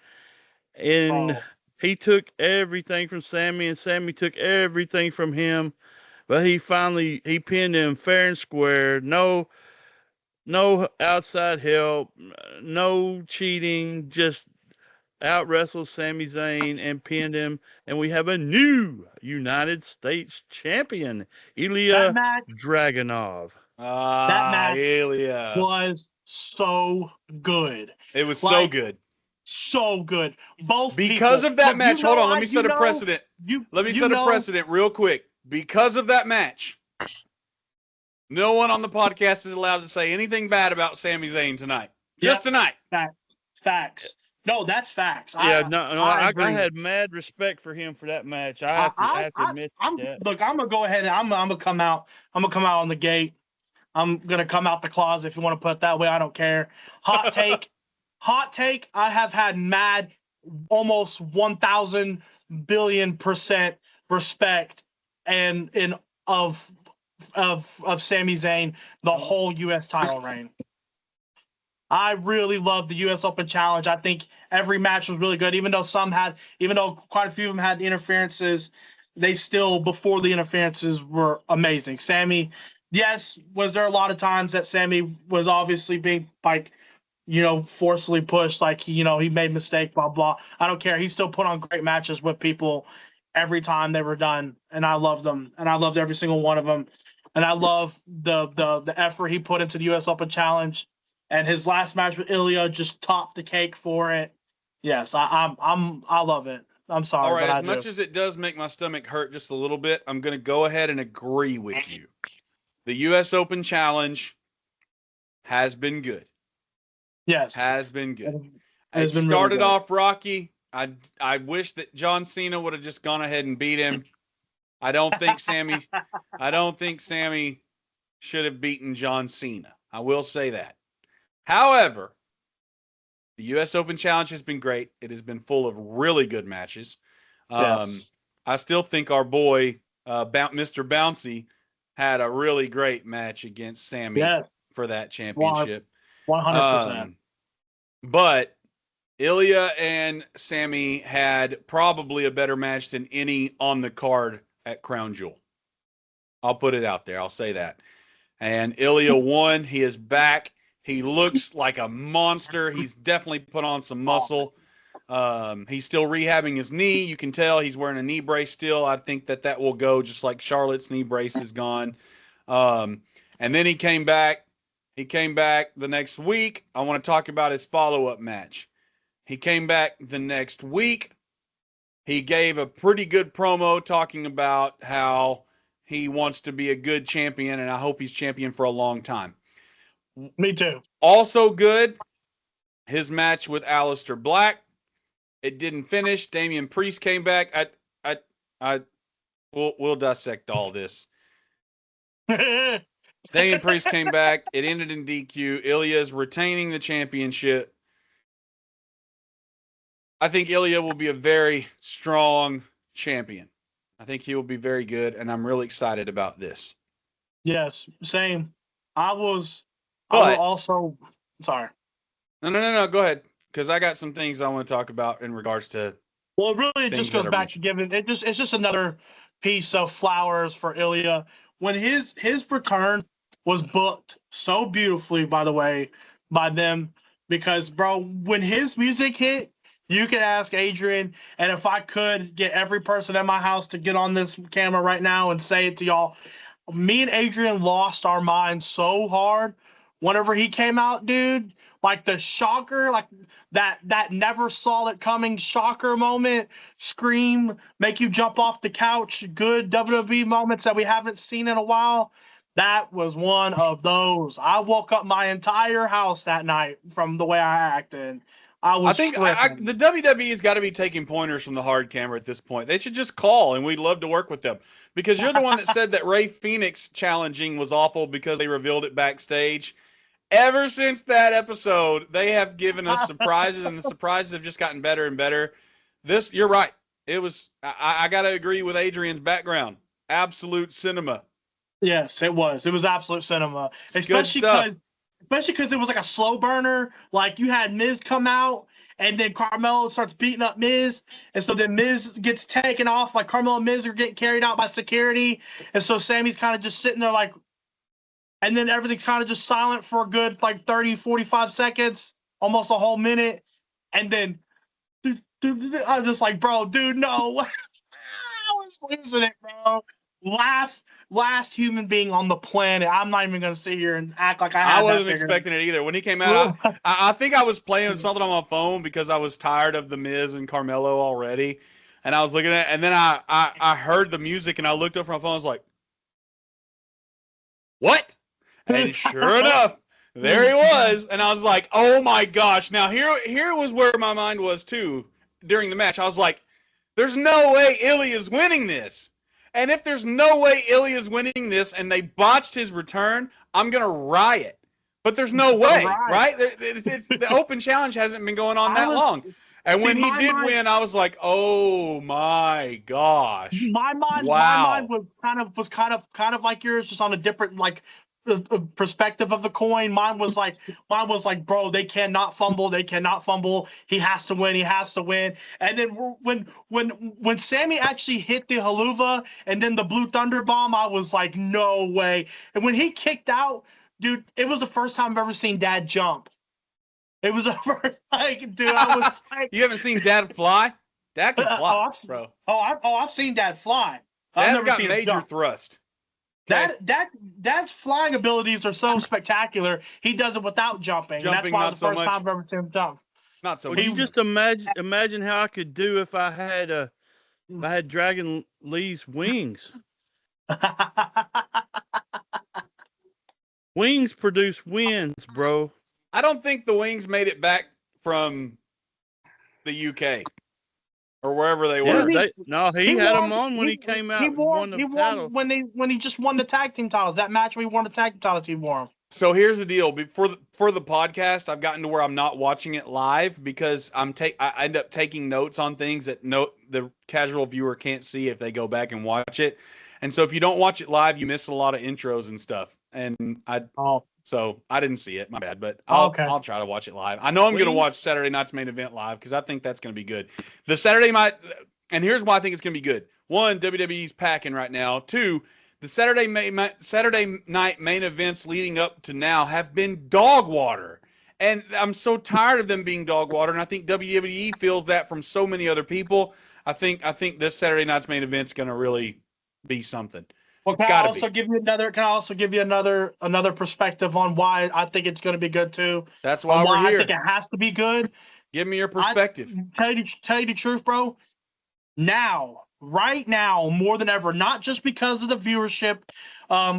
And he took everything from Sammy, and Sammy took everything from him. But he pinned him fair and square. No outside help, no cheating, just out wrestled Sami Zayn and pinned him. And we have a new United States champion, Ilya Dragunov. That match Ilya was so good. It was so good. So good. Both because of that match. Hold on, let me set a precedent. Let me set a precedent real quick. Because of that match, no one on the podcast is allowed to say anything bad about Sami Zayn tonight. Just tonight. Facts. No, that's facts. Yeah, I had mad respect for him for that match. I have to admit that. Look, I'm gonna go ahead and I'm gonna come out. I'm gonna come out on the gate. I'm gonna come out the closet if you want to put it that way. I don't care. Hot take. Hot take. I have had mad, almost 1,000 billion% respect of Sami Zayn the whole U.S. title reign. I really loved the U.S. Open Challenge. I think every match was really good, even though quite a few of them had interferences, they still, before the interferences, were amazing. Sammy, yes, was there a lot of times that Sammy was obviously being forcefully pushed, he made mistakes, blah, blah. I don't care. He still put on great matches with people every time they were done, and I loved them, and I loved every single one of them. And I love the effort he put into the U.S. Open Challenge. And his last match with Ilya just topped the cake for it. Yes, I love it. I'm sorry. All right, as much as it does make my stomach hurt just a little bit, I'm going to go ahead and agree with you. The U.S. Open Challenge has been good. Yes. Has been good. It started off rocky. I wish that John Cena would have just gone ahead and beat him. I don't think Sammy should have beaten John Cena. I will say that. However, the U.S. Open Challenge has been great. It has been full of really good matches. Yes. I still think our boy, Mr. Bouncy, had a really great match against Sammy for that championship. 100%. But Ilya and Sammy had probably a better match than any on the card at Crown Jewel. I'll put it out there. I'll say that. And Ilya won. He is back. He looks like a monster. He's definitely put on some muscle. He's still rehabbing his knee. You can tell he's wearing a knee brace still. I think that will go just like Charlotte's knee brace is gone. And then he came back. He came back the next week. I want to talk about his follow-up match. He came back the next week. He gave a pretty good promo talking about how he wants to be a good champion, and I hope he's champion for a long time. Me too. Also good, his match with Aleister Black. It didn't finish. Damian Priest came back. We'll dissect all this. Damian Priest came back. It ended in DQ. Ilya's retaining the championship. I think Ilya will be a very strong champion. I think he will be very good, and I'm really excited about this. Yes, same. I will also. Sorry. No. Go ahead, because I got some things I want to talk about in regards to. Well, really, it just goes back to giving it. It's just another piece of flowers for Ilya. When his return was booked so beautifully, by the way, by them, because bro, when his music hit. You can ask Adrian, and if I could get every person in my house to get on this camera right now and say it to y'all, me and Adrian lost our minds so hard whenever he came out, dude. Like the shocker, like that never saw it coming shocker moment, scream, make you jump off the couch, good WWE moments that we haven't seen in a while. That was one of those. I woke up my entire house that night from the way I acted. I think the WWE's got to be taking pointers from the hard camera at this point. They should just call, and we'd love to work with them. Because you're the one that said that Ray Phoenix challenging was awful because they revealed it backstage. Ever since that episode, they have given us surprises, and the surprises have just gotten better and better. You're right. It was. I got to agree with Adrian's background. Absolute cinema. Yes, it was. It was absolute cinema, especially because it was like a slow burner. Like you had Miz come out, and then Carmelo starts beating up Miz, and so then Miz gets taken off. Like Carmelo and Miz are getting carried out by security, and so Sammy's kind of just sitting there like, and then everything's kind of just silent for a good like 30, 45 seconds, almost a whole minute, and then I was just like, bro, dude, no, I was losing it, bro. Last human being on the planet. I'm not even going to sit here and act like I wasn't expecting it either. When he came out, I think I was playing something on my phone because I was tired of the Miz and Carmelo already, and I was looking at it, and then I heard the music and I looked up from my phone. I was like, "What?" And sure enough, there he was, and I was like, "Oh my gosh!" Now here was where my mind was too during the match. I was like, "There's no way Ilya's winning this." And if there's no way Ilya's winning this and they botched his return, I'm going to riot. But there's no way, right? The Open Challenge hasn't been going on that long. And when he did win, I was like, "Oh my gosh!" My mind was kind of like yours, just on a different like perspective of the coin. Mine was like, bro, they cannot fumble. He has to win. And then when Sammy actually hit the haluva and then the blue thunder bomb, I was like, no way. And when he kicked out, dude, it was the first time I've ever seen Dad jump. It was the first, like, dude, I was like, you haven't seen Dad fly? Dad can fly, bro. I've seen Dad fly. I've never seen major thrust. Okay. Dad's flying abilities are so spectacular. He does it without jumping. And that's why it's the first time I've ever seen him jump. Not so much. Well, you just imagine how I could do if I had Dragon Lee's wings. Wings produce wins, bro. I don't think the wings made it back from the UK. or wherever they Yeah, were. he had them on when he came out and won the title. When he just won the tag team titles. That match we won the tag team titles, he won them. So here's the deal. For the podcast, I've gotten to where I'm not watching it live because I end up taking notes on things that the casual viewer can't see if they go back and watch it. And so if you don't watch it live, you miss a lot of intros and stuff. And so I didn't see it. My bad. But I'll try to watch it live. I know I'm going to watch Saturday night's main event live because I think that's going to be good. The Saturday night, and here's why I think it's going to be good. One, WWE's packing right now. Two, the Saturday night main events leading up to now have been dog water. And I'm so tired of them being dog water, and I think WWE feels that from so many other people. I think this Saturday night's main event's going to really be something. Well, can I also give you another perspective on why I think it's going to be good too? That's why we're here. I think it has to be good. Give me your perspective. Tell you the truth, bro. Right now, more than ever, not just because of the viewership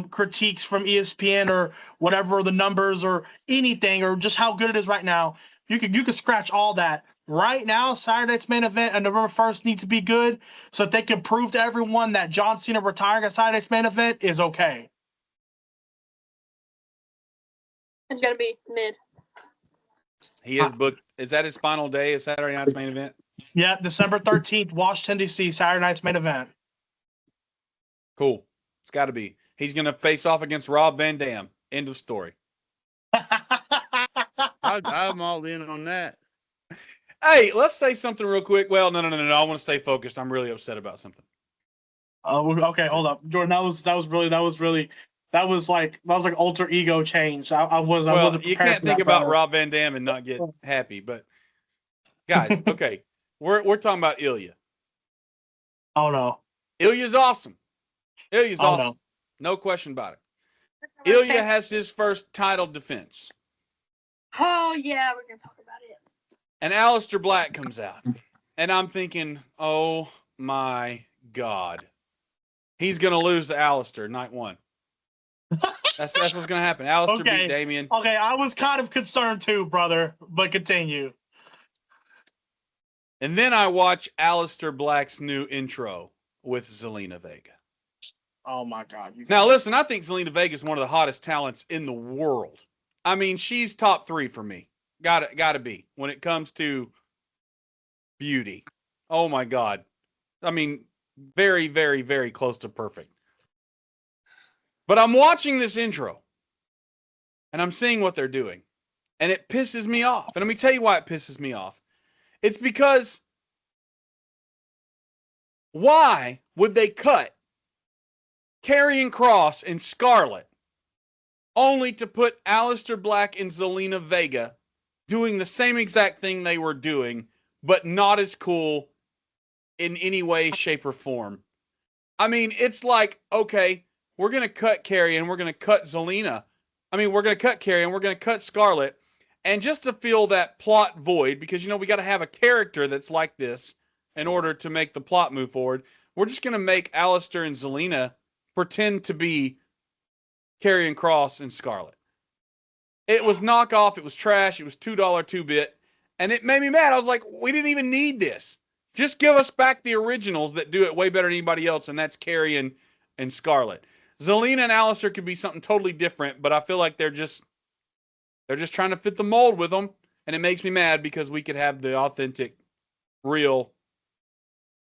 critiques from ESPN or whatever the numbers or anything, or just how good it is right now. You could scratch all that. Right now, Saturday's main event on November 1st needs to be good so that they can prove to everyone that John Cena retiring at Saturday's main event is okay. It's gonna be mid. He is booked. Is that his final day? Is Saturday night's main event? Yeah, December 13th, Washington, D.C., Saturday night's main event. Cool. It's got to be. He's going to face off against Rob Van Dam. End of story. I'm all in on that. Hey, let's say something real quick. Well, no. I want to stay focused. I'm really upset about something. Okay, hold up, Jordan. That was like alter ego change. I wasn't. You can't think about Rob Van Dam and not get happy. But guys, okay, we're talking about Ilya. Oh no, Ilya's awesome. Awesome. No question about it. Ilya has his first title defense. Oh yeah, we're gonna talk about it. And Aleister Black comes out. And I'm thinking, oh my God. He's going to lose to Aleister night one. That's what's going to happen. Aleister beat Damian. Okay, I was kind of concerned too, brother, but continue. And then I watch Aleister Black's new intro with Zelina Vega. Oh my God. Now listen, I think Zelina Vega is one of the hottest talents in the world. I mean, she's top 3 for me. Gotta be when it comes to beauty. Oh my God. I mean, very, very, very close to perfect. But I'm watching this intro and I'm seeing what they're doing and it pisses me off. And let me tell you why it pisses me off. It's because why would they cut Karrion Kross and Scarlett only to put Aleister Black and Zelina Vega doing the same exact thing they were doing, but not as cool in any way, shape, or form? I mean, it's like, okay, we're going to cut Karrion, we're going to cut Zelina. I mean, we're going to cut Karrion, we're going to cut Scarlett. And just to fill that plot void, because, we got to have a character that's like this in order to make the plot move forward, we're just going to make Aleister and Zelina pretend to be Karrion Kross and Scarlett. It was knockoff. It was trash. It was $2 2-bit. And it made me mad. I was like, we didn't even need this. Just give us back the originals that do it way better than anybody else, and that's Karrion and Scarlett. Zelina and Aleister could be something totally different, but I feel like they're just trying to fit the mold with them, and it makes me mad because we could have the authentic, real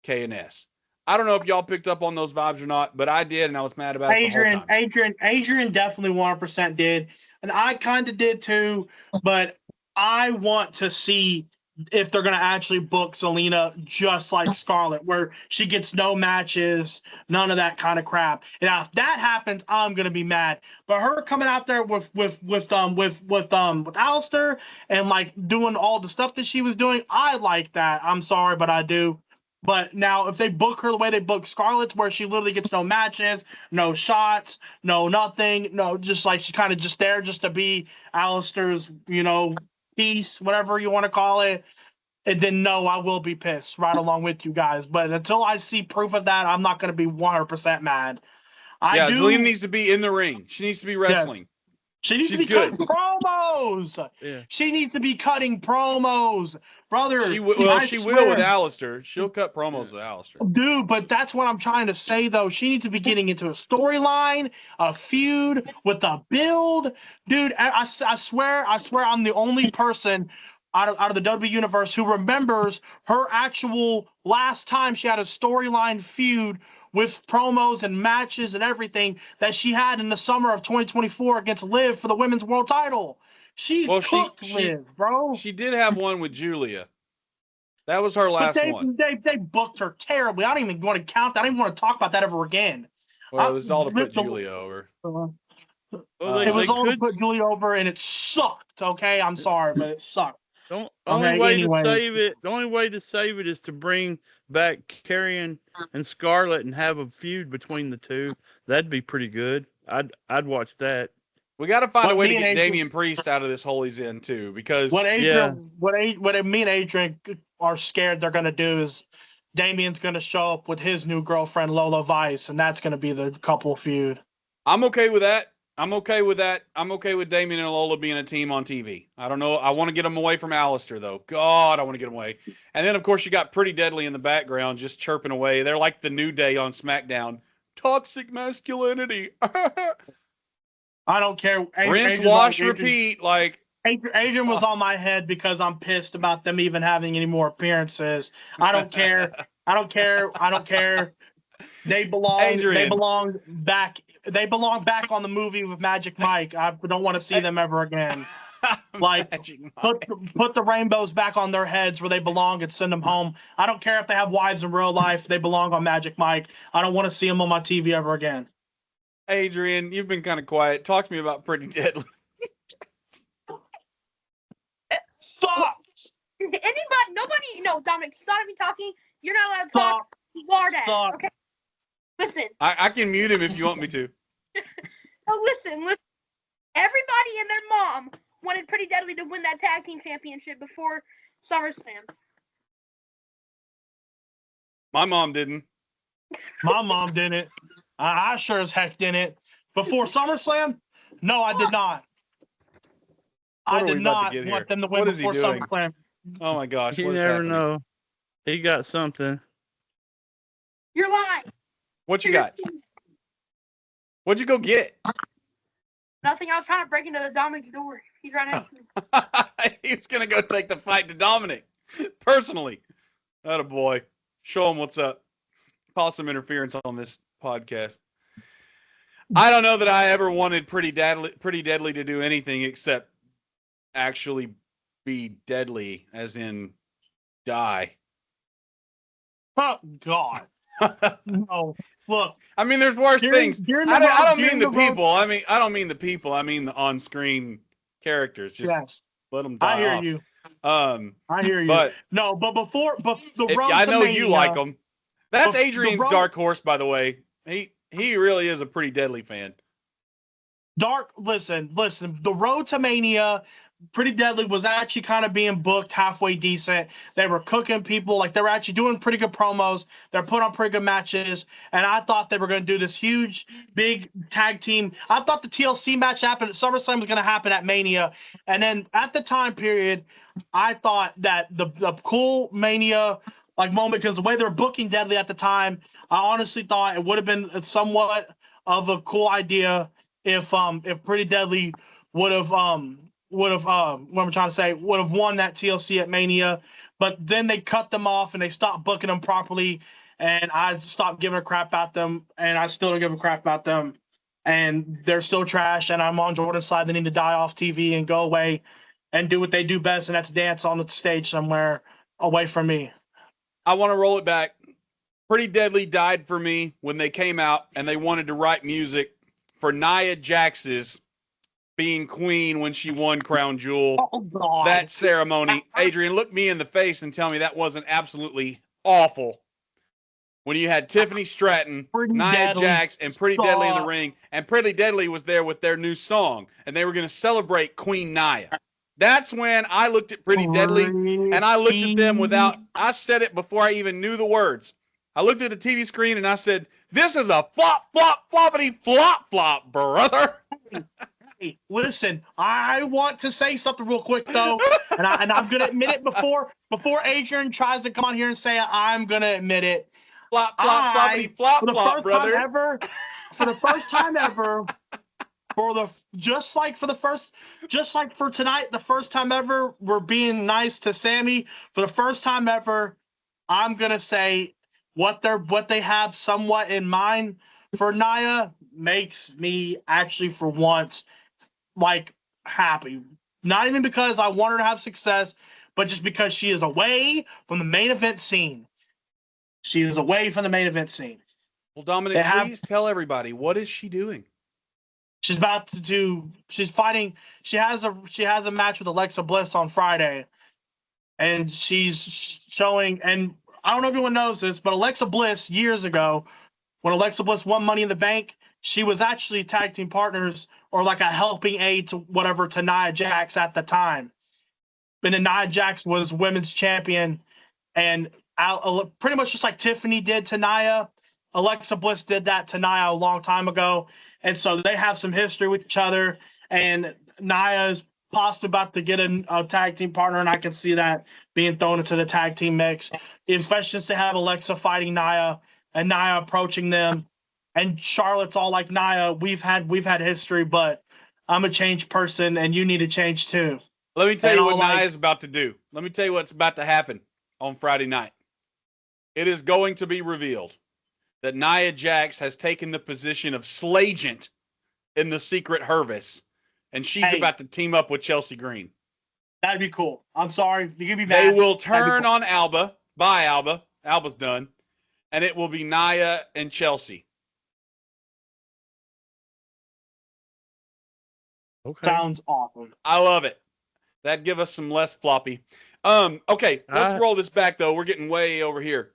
K&S. I don't know if y'all picked up on those vibes or not, but I did, and I was mad about it the whole time. Adrian definitely 100% did, and I kind of did too, but I want to see if they're going to actually book Zelina just like Scarlett, where she gets no matches, none of that kind of crap. And if that happens, I'm going to be mad. But her coming out there with Aleister and like doing all the stuff that she was doing, I like that. I'm sorry, but I do. But now, if they book her the way they book Scarlett's, where she literally gets no matches, no shots, no nothing, no, just like she kind of just there just to be Aleister's, piece, whatever you want to call it, and then no, I will be pissed right along with you guys. But until I see proof of that, I'm not going to be 100% mad. Zelina needs to be in the ring. She needs to be wrestling. She needs to She's be good. cutting promos. Yeah. She needs to be cutting promos, brother. She will with Alistair. She'll cut promos with Alistair. Dude, but that's what I'm trying to say, though. She needs to be getting into a storyline, a feud with a build. Dude, I swear I'm the only person out of the WWE universe who remembers her actual last time she had a storyline feud with promos and matches and everything that she had in the summer of 2024 against Liv for the women's world title. She cooked Liv, bro. She did have one with Julia. That was her last one. They booked her terribly. I don't even want to count that. I don't even want to talk about that ever again. Well, it was all to put Julia over. It was all to put Julia over, and it sucked. Okay, I'm sorry, but it sucked. The only way to save it is to bring back Karrion and Scarlett and have a feud between the two. That'd be pretty good. I'd watch that. We got to find a way to get Damian Priest out of this hole he's in too, because what me and Adrian are scared they're gonna do is Damian's gonna show up with his new girlfriend Lola Vice, and that's gonna be the couple feud. I'm okay with that. I'm okay with that. I'm okay with Damian and Lola being a team on TV. I don't know. I want to get them away from Alistair, though. God, I want to get them away. And then, of course, you got Pretty Deadly in the background just chirping away. They're like the New Day on SmackDown. Toxic masculinity. I don't care. Rinse, wash, repeat. Like Adrian was on my head because I'm pissed about them even having any more appearances. I don't care. I don't care. They belong. Adrian. They belong back. They belong back on the movie with Magic Mike. I don't want to see them ever again. Like put the rainbows back on their heads where they belong and send them home. I don't care if they have wives in real life. They belong on Magic Mike. I don't want to see them on my TV ever again. Adrian, you've been kind of quiet. Talk to me about Pretty Deadly. Sucks. Nobody, Dominic, stop me talking. You're not allowed to talk. Lard, okay? Listen. I can mute him if you want me to. Listen. Everybody and their mom wanted Pretty Deadly to win that tag team championship before SummerSlam. My mom didn't. My mom didn't. I sure as heck didn't. Before SummerSlam? No, I did not. I did not want them to win before SummerSlam. Oh my gosh. You never know. He got something. You're lying. What you got? What'd you go get? Nothing. I was trying to break into the Dominic's door. He's right next to me. He's going to go take the fight to Dominic. Personally. Atta boy. Show him what's up. Cause some interference on this podcast. I don't know that I ever wanted Pretty Deadly to do anything except actually be deadly, as in die. Oh, God. No. Look. I mean, there's worse things. I don't mean the people. I mean the people. I mean the on-screen characters. Just let them die. I hear you. I hear you. But before the road I know you like them. That's Adrian's dark horse, by the way. He really is a Pretty Deadly fan. Listen. The road to Mania, Pretty Deadly was actually kind of being booked halfway decent. They were cooking people. Like, they were actually doing pretty good promos. They're putting on pretty good matches. And I thought they were going to do this huge, big tag team. I thought the TLC match happened at SummerSlam was going to happen at Mania. And then at the time period, I thought that the cool Mania moment, because the way they were booking Deadly at the time, I honestly thought it would have been somewhat of a cool idea if Pretty Deadly would have won that TLC at Mania. But then they cut them off and they stopped booking them properly, and I stopped giving a crap about them, and I still don't give a crap about them, and they're still trash, and I'm on Jordan's side. They need to die off TV and go away and do what they do best, and that's dance on the stage somewhere away from me. I want to roll it back. Pretty Deadly died for me when they came out and they wanted to write music for Nia Jax's being queen when she won Crown Jewel. Oh, God. That ceremony. Adrian, look me in the face and tell me that wasn't absolutely awful. When you had Tiffany Stratton, Nia Jax, and Pretty Deadly in the ring, and Pretty Deadly was there with their new song, and they were going to celebrate Queen Nia. That's when I looked at Pretty Deadly, and I looked at them I said it before I even knew the words. I looked at the TV screen and I said, this is a flop, flop, floppity, flop, flop, brother. Hey, listen, I want to say something real quick though, and I'm gonna admit it before Adrian tries to come on here and say it. I'm gonna admit it. Flop, flop, floppity, flop, For the flop, first brother. time ever, just like for tonight, the first time ever, we're being nice to Sammy. For the first time ever, I'm gonna say what they have somewhat in mind for Nia makes me actually for once like happy. Not even because I want her to have success, but just because she is away from the main event scene. She is away from the main event scene. Well, Dominic, please tell everybody, what is she doing? She's about to do. She's fighting. She has a match with Alexa Bliss on Friday, and she's showing. And I don't know if everyone knows this, but Alexa Bliss years ago, when Alexa Bliss won Money in the Bank, she was actually tag team partners or like a helping aid to Nia Jax at the time. And then Nia Jax was women's champion, and pretty much just like Tiffany did to Nia, Alexa Bliss did that to Nia a long time ago. And so they have some history with each other. And Nia is possibly about to get a tag team partner, and I can see that being thrown into the tag team mix, especially since they have Alexa fighting Nia and Nia approaching them. And Charlotte's all like, Nia, we've had history, but I'm a changed person, and you need to change too. Let me tell you what Nia is about to do. Let me tell you what's about to happen on Friday night. It is going to be revealed that Nia Jax has taken the position of Slagent in the Secret Service, and she's about to team up with Chelsea Green. That'd be cool. I'm sorry. You can be mad. They will turn on Alba. Bye, Alba. Alba's done. And it will be Nia and Chelsea. Okay. Sounds awesome. I love it. That'd give us some less floppy. Okay, let's roll this back, though. We're getting way over here.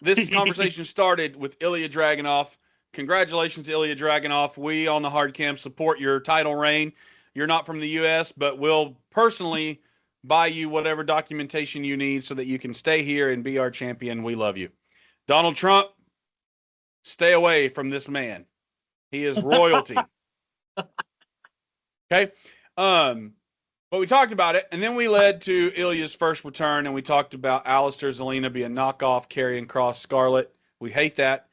This conversation started with Ilya Dragunov. Congratulations to Ilya Dragunov. We on the Hard Camp support your title reign. You're not from the U.S., but we'll personally buy you whatever documentation you need so that you can stay here and be our champion. We love you. Donald Trump, stay away from this man. He is royalty. Okay? But we talked about it, and then we led to Ilya's first return, and we talked about Alistair Zelina being a knockoff, Karrion Kross Scarlett. We hate that.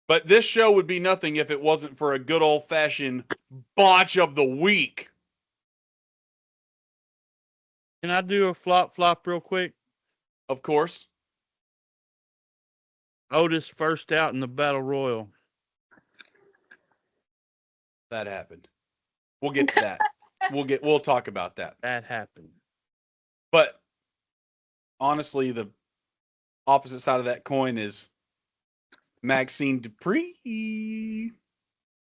But this show would be nothing if it wasn't for a good old-fashioned botch of the week. Can I do a flop real quick? Of course. Otis first out in the Battle Royal. That happened. We'll get to that. We'll talk about that. That happened. But honestly, the opposite side of that coin is Maxine Dupree.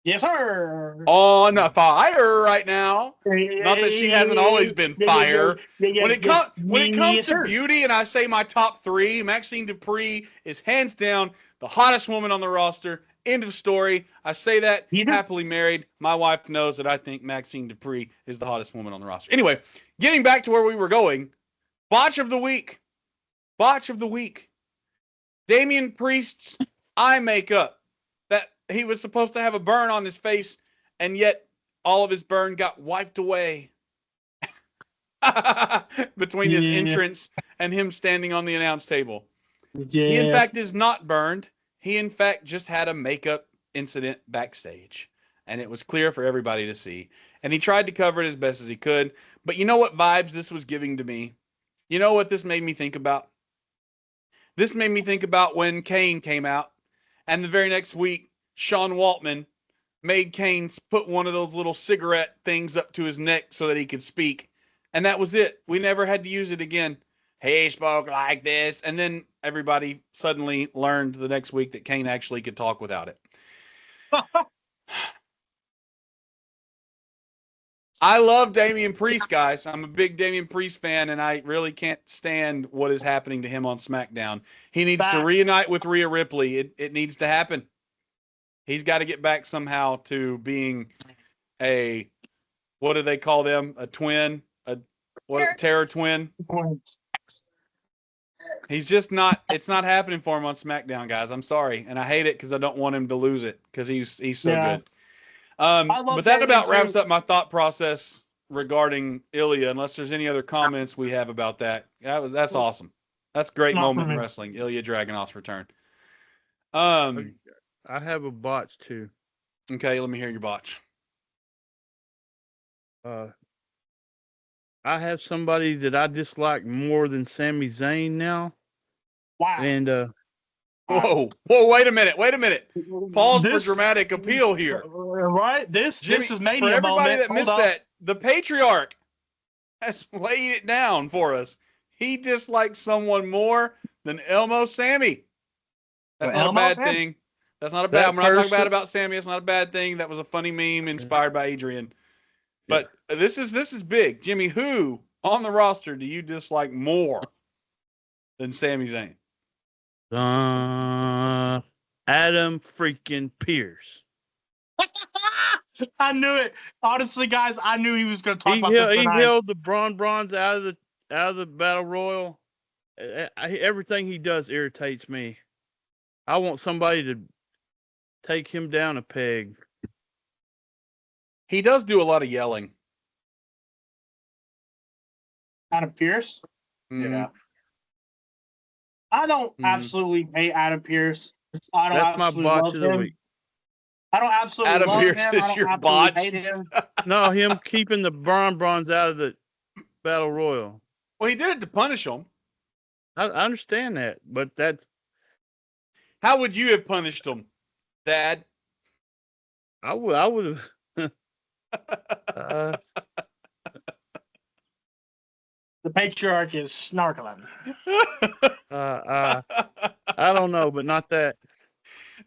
Yes, sir. On fire right now. Not that she hasn't always been fire. When it comes to beauty, and I say my top three, Maxine Dupree is hands down the hottest woman on the roster. End of story. I say that happily married. My wife knows that I think Maxine Dupree is the hottest woman on the roster. Anyway, getting back to where we were going, botch of the week. Botch of the week. Damian Priest's eye makeup. That he was supposed to have a burn on his face, and yet all of his burn got wiped away between his entrance and him standing on the announce table. He, in fact, is not burned. He, in fact, just had a makeup incident backstage, and it was clear for everybody to see. And he tried to cover it as best as he could. But you know what vibes this was giving to me? You know what this made me think about? This made me think about when Kane came out, and the very next week, Sean Waltman made Kane put one of those little cigarette things up to his neck so that he could speak. And that was it. We never had to use it again. He spoke like this. And then everybody suddenly learned the next week that Kane actually could talk without it. I love Damian Priest, guys. I'm a big Damian Priest fan, and I really can't stand what is happening to him on SmackDown. He needs to reunite with Rhea Ripley. It needs to happen. He's got to get back somehow to being a, what do they call them? A twin? Terror twin? He's just not, it's not happening for him on SmackDown, guys. I'm sorry. And I hate it because I don't want him to lose it because he's so good. love But that Damian about wraps too. up my thought process regarding Ilya, unless there's any other comments we have about that. That's awesome. That's a great Not for moment in me. wrestling. Ilya Dragunov's return. I have a botch too. Okay, let me hear your botch. I have somebody that I dislike more than Sami Zayn now, Wow. and Whoa, wait a minute. Pause for This- dramatic appeal here. Right? This Jimmy, is Mania for everybody moment. that Hold missed up. that, the Patriarch has laid it down for us. He dislikes someone more than Elmo Sammy. That's not a bad thing. That's not a bad. We're not talking bad about Sammy. It's not a bad thing. That was a funny meme inspired by Adrian. But this is big. Jimmy, who on the roster do you dislike more than Sami Zayn? Adam freaking Pierce. I knew it. Honestly, guys, I knew he was going to talk about He this tonight. held the Bronze out of the Battle Royal. Everything he does irritates me. I want somebody to take him down a peg. He does do a lot of yelling. Adam Pierce? Mhm. Yeah. I don't absolutely hate Adam Pierce. I don't That's my absolutely botch love of the him. week. I don't absolutely Adam love Pierce him. is I don't your absolutely botch. hate him. No, him keeping the Bronze out of the Battle Royal. Well, he did it to punish him. I understand that, but that. How would you have punished him, Dad? I would have. The Patriarch is snarkling. I don't know, but not that.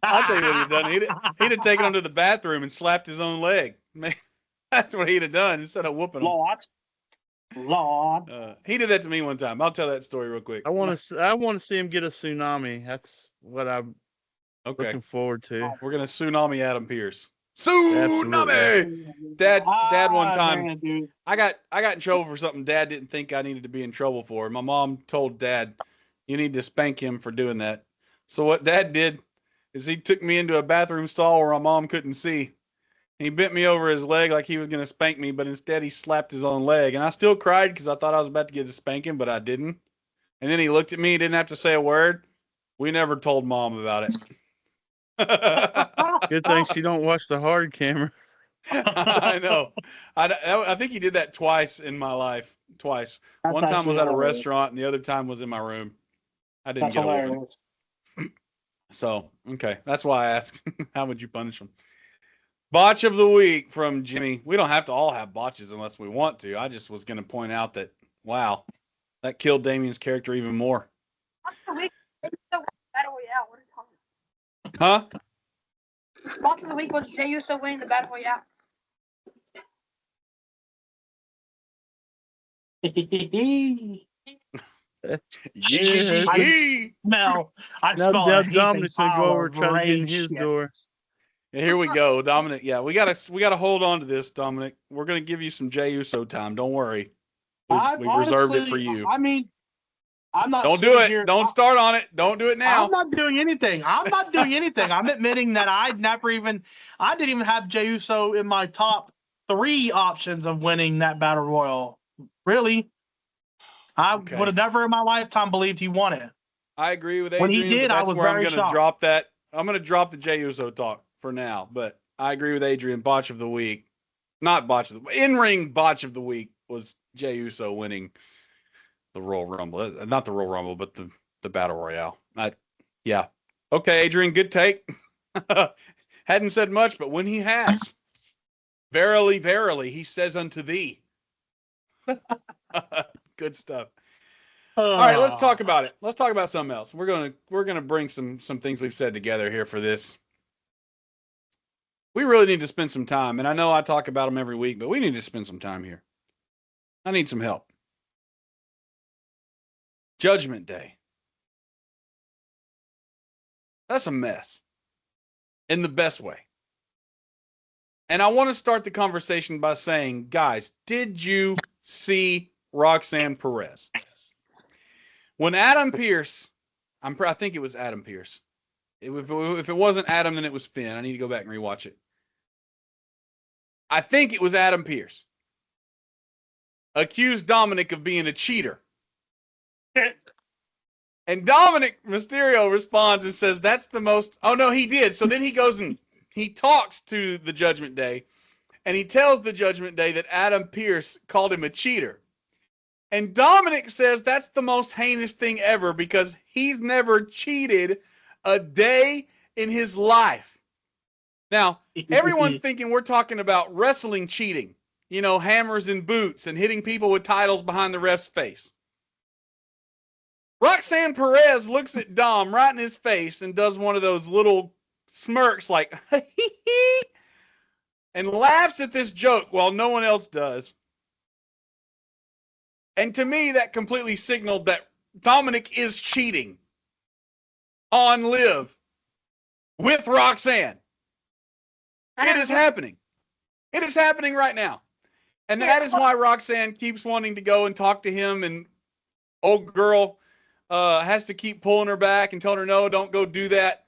I'll tell you what he'd done. He'd have taken him to the bathroom and slapped his own leg. Man, that's what he'd have done instead of whooping him. Lord. He did that to me one time. I'll tell that story real quick. I want to see him get a tsunami. That's what I'm looking forward to. We're gonna tsunami Adam Pierce. Tsunami. Absolutely. Dad, one time, man, dude. I got in trouble for something Dad didn't think I needed to be in trouble for. My mom told Dad, "You need to spank him for doing that." So what Dad did is he took me into a bathroom stall where my mom couldn't see. He bent me over his leg like he was going to spank me, but instead he slapped his own leg. And I still cried because I thought I was about to get a spanking, but I didn't. And then he looked at me, he didn't have to say a word. We never told Mom about it. Good thing she don't watch the hard camera. I know. I think he did that twice in my life. Twice. That's one time was at a hilarious. restaurant, and the other time was in my room. I didn't That's get a whooping. hilarious. So, okay. That's why I asked, how would you punish him? Botch of the week from Jimmy. We don't have to all have botches unless we want to. I just was going to point out that, wow, that killed Damian's character even more. Battle Royale. What are you talking Huh? about? Botch of the week was Jey Uso winning the Battle Royale. Mel, I Now smell a Dominic's gonna go over and try to get in his shit. door. Yeah, here we go, Dominic. Yeah, we gotta hold on to this, Dominic. We're gonna give you some Jey Uso time. Don't worry. We've reserved it for you. I mean, I'm not. Don't do it. Here, Don't start on it. Don't do it now. I'm not doing anything. I'm admitting that I didn't even have Jey Uso in my top 3 options of winning that battle royal. Really, I would have never in my lifetime believed he won it. I agree with Adrian. When he did, but that's I was where I'm very gonna shocked. drop that. I'm gonna drop the Jey Uso talk for now. But I agree with Adrian. Botch of the week, not botch of the in-ring botch of the week was Jey Uso winning the Royal Rumble. Not the Royal Rumble, but the Battle Royale. Yeah. Okay, Adrian, good take. Hadn't said much, but when he has, verily, verily, he says unto thee. Good stuff. All right, let's talk about it. Let's talk about something else. We're gonna bring some things we've said together here for this. We really need to spend some time, and I know I talk about them every week, but we need to spend some time here. I need some help. Judgment Day. That's a mess. In the best way. And I want to start the conversation by saying, guys, did you see Roxanne Perez? When Adam Pierce, I think it was Adam Pierce. If it wasn't Adam, then it was Finn. I need to go back and rewatch it. I think it was Adam Pearce, accused Dominic of being a cheater. And Dominic Mysterio responds and says, that's the most... Oh, no, he did. So then he goes and he talks to the Judgment Day, and he tells the Judgment Day that Adam Pearce called him a cheater. And Dominic says that's the most heinous thing ever because he's never cheated a day in his life. Now, everyone's thinking we're talking about wrestling cheating. You know, hammers and boots and hitting people with titles behind the ref's face. Roxanne Perez looks at Dom right in his face and does one of those little smirks like, and laughs at this joke while no one else does. And to me, that completely signaled that Dominic is cheating on Liv with Roxanne. It is happening. It is happening right now. And that is why Roxanne keeps wanting to go and talk to him, and old girl has to keep pulling her back and telling her, no, don't go do that.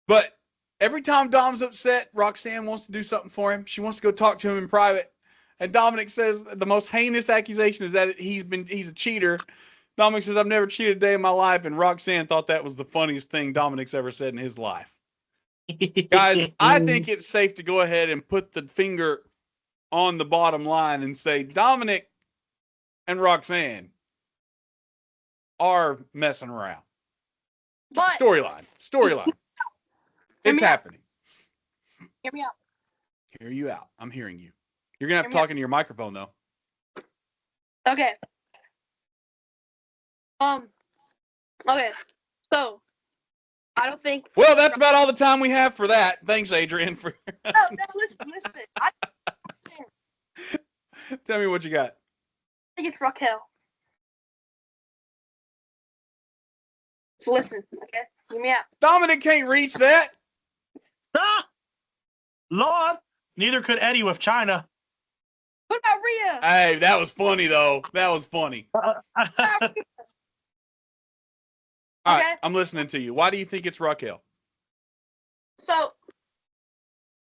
But every time Dom's upset, Roxanne wants to do something for him. She wants to go talk to him in private. And Dominic says the most heinous accusation is that he's a cheater. Dominic says, I've never cheated a day in my life. And Roxanne thought that was the funniest thing Dominic's ever said in his life. Guys, I think it's safe to go ahead and put the finger on the bottom line and say Dominic and Roxanne are messing around. But Storyline. It's happening. hear me out. Hear you out. I'm hearing you. You're going to have to talk into your microphone, though. Okay. Okay. So, I don't think. Well, that's about all the time we have for that. Thanks, Adrian. For No, listen. I Tell me what you got. think it's Raquel. So listen, okay? Hear me out. Dominic can't reach that. Ah! Lord, neither could Eddie with China. What about Rhea? Hey, that was funny, though. That was funny. What about Rhea? All Okay. right, I'm listening to you. Why do you think it's Raquel? So,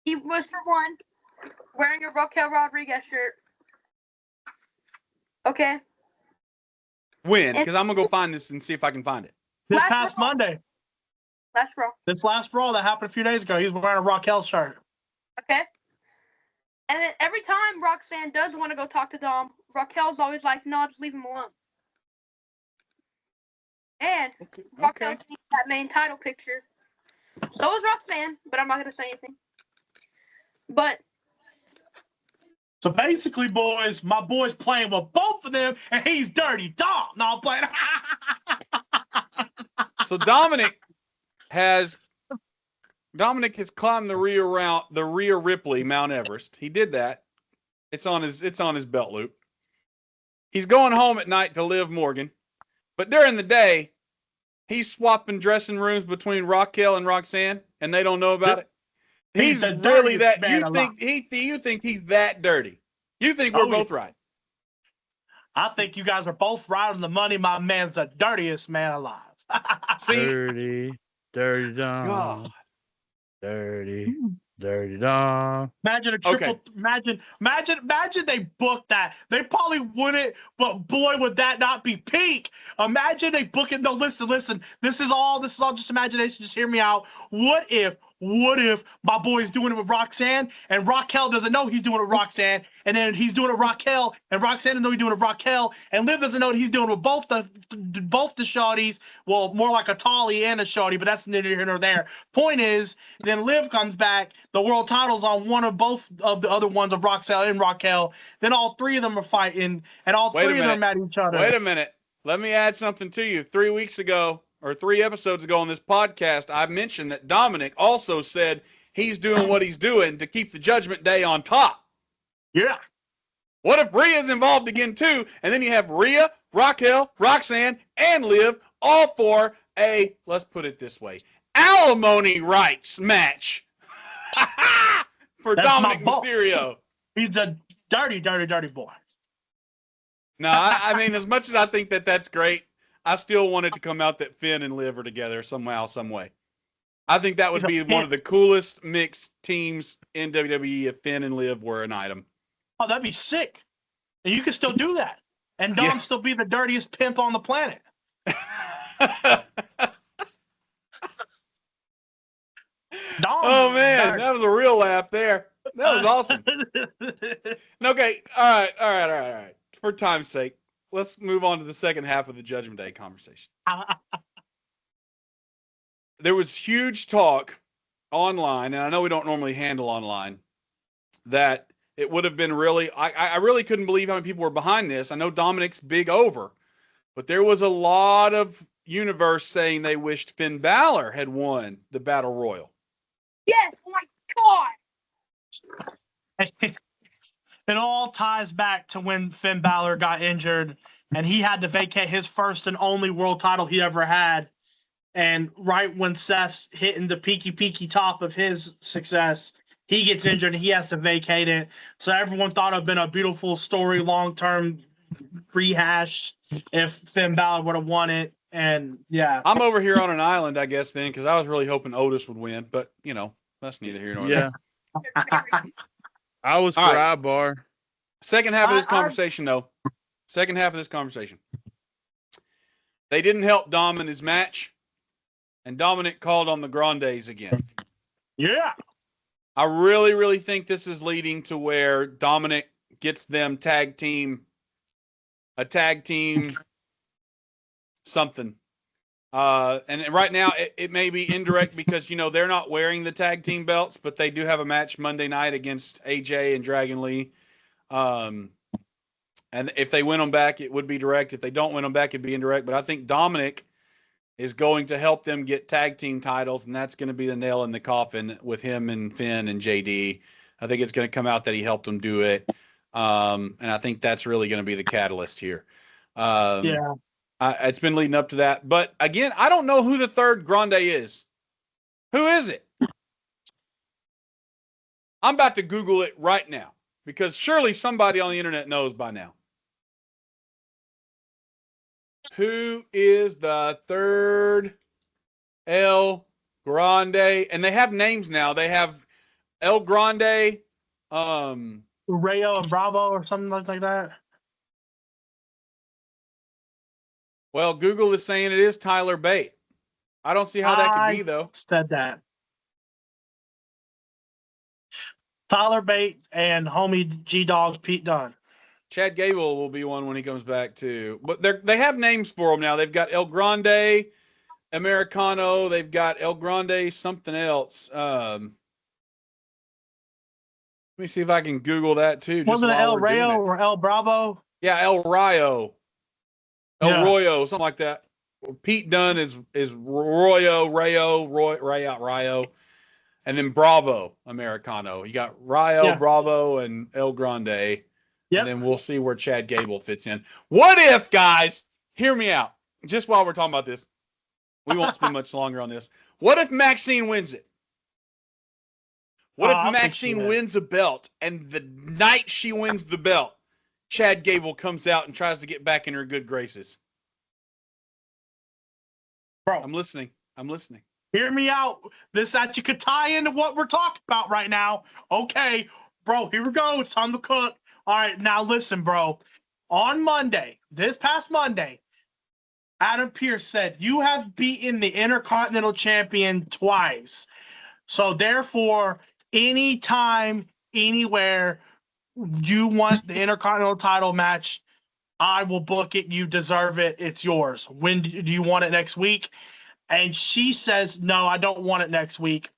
he was, for one, wearing a Raquel Rodriguez shirt. Okay? When? Because I'm going to go find this and see if I can find it. This Last past Raw. Monday, That's wrong. this last Raw that happened a few days ago, he was wearing a Raquel shirt. Okay? And then every time Roxanne does want to go talk to Dom, Raquel's always like, no, just leave him alone. And Raquel's in that main title picture. So is Roxanne, but I'm not going to say anything. But So basically, boys, my boy's playing with both of them, and he's dirty Dom. No, I'm playing. So Dominic has climbed the Rhea Ripley Mount Everest. He did that. It's on his belt loop. He's going home at night to Liv Morgan, but during the day, he's swapping dressing rooms between Raquel and Roxanne, and they don't know about it. He's really that. You think he's that dirty? You think we're both right? I think you guys are both right on the money. My man's the dirtiest man alive. See, Dirty Dom. God. Dirty Dom. Imagine a triple. Okay. Imagine they booked that. They probably wouldn't, but boy, would that not be peak. Imagine they book it. No, listen. This is all just imagination. Just hear me out. What if my boy is doing it with Roxanne and Raquel doesn't know he's doing it with Roxanne, and then he's doing it with Raquel and Roxanne doesn't know he's doing it with Raquel, and Liv doesn't know what he's doing with both the shawties. Well, more like a Tolly and a shawty, but that's neither here nor there. Point is, then Liv comes back. The world title's on one of both of the other ones of Roxanne and Raquel. Then all three of them are fighting, and all three of them are mad at each other. Wait a minute. Let me add something to you. 3 weeks ago, or 3 episodes ago on this podcast, I mentioned that Dominic also said he's doing what he's doing to keep the Judgment Day on top. Yeah. What if Rhea's involved again too, and then you have Rhea, Raquel, Roxanne, and Liv all for a, let's put it this way, alimony rights match for That's Dominic my boy. Mysterio. He's a dirty boy. No, I mean, as much as I think that that's great, I still want it to come out that Finn and Liv are together somehow, some way. I think that He's would a be one pimp. of the coolest mixed teams in WWE if Finn and Liv were an item. Oh, that'd be sick. And you can still do that. And Dom Yeah. still be the dirtiest pimp on the planet. Dom. Oh man, that was a real laugh there. That was awesome. Okay, all right. For time's sake, let's move on to the second half of the Judgment Day conversation. There was huge talk online, and I know we don't normally handle online, that it would have been really, I really couldn't believe how many people were behind this. I know Dominic's big over, but there was a lot of universe saying they wished Finn Balor had won the Battle Royal. Yes, oh my God. It all ties back to when Finn Balor got injured and he had to vacate his first and only world title he ever had. And right when Seth's hitting the peaky top of his success, he gets injured and he has to vacate it. So everyone thought it would have been a beautiful story, long-term rehash if Finn Balor would have won it. And yeah. I'm over here on an island, I guess, then, because I was really hoping Otis would win, but, you know, that's neither here nor there. I was for Ibar. Second half of this conversation, though. Second half of this conversation. They didn't help Dom in his match, and Dominic called on the Grandes again. Yeah. I really, really think this is leading to where Dominic gets them a tag team something. And right now it may be indirect because, you know, they're not wearing the tag team belts, but they do have a match Monday night against AJ and Dragon Lee. And if they win them back, it would be direct. If they don't win them back, it'd be indirect. But I think Dominic is going to help them get tag team titles, and that's going to be the nail in the coffin with him and Finn and JD. I think it's going to come out that he helped them do it. And I think that's really going to be the catalyst here. Yeah. It's been leading up to that. But again, I don't know who the third Grande is. Who is it? I'm about to Google it right now because surely somebody on the internet knows by now. Who is the third El Grande? And they have names now. They have El Grande. Rayo and Bravo or something like that. Well, Google is saying it is Tyler Bate. I don't see how that could be, though. Said that. Tyler Bate and homie G-Dog Pete Dunne. Chad Gable will be one when he comes back, too. But they have names for them now. They've got El Grande Americano. They've got El Grande something else. Let me see if I can Google that, too. Wasn't it El Rayo or El Bravo? Yeah, El Rayo. El Royo, something like that. Pete Dunne is Rayo. And then Bravo Americano. You got Rayo, Bravo, and El Grande. Yep. And then we'll see where Chad Gable fits in. What if, guys, hear me out, just while we're talking about this, we won't spend much longer on this. What if Maxine wins it? What if Maxine wins a belt, and the night she wins the belt, Chad Gable comes out and tries to get back in her good graces? Bro, I'm listening. Hear me out. This that you could tie into what we're talking about right now. Okay, bro, here we go. It's time to cook. All right, now listen, bro. On Monday, this past Monday, Adam Pearce said, you have beaten the Intercontinental Champion twice. So therefore, anytime, anywhere you want the Intercontinental title match, I will book it. You deserve it. It's yours. When do you want it next week? And she says, no, I don't want it next week.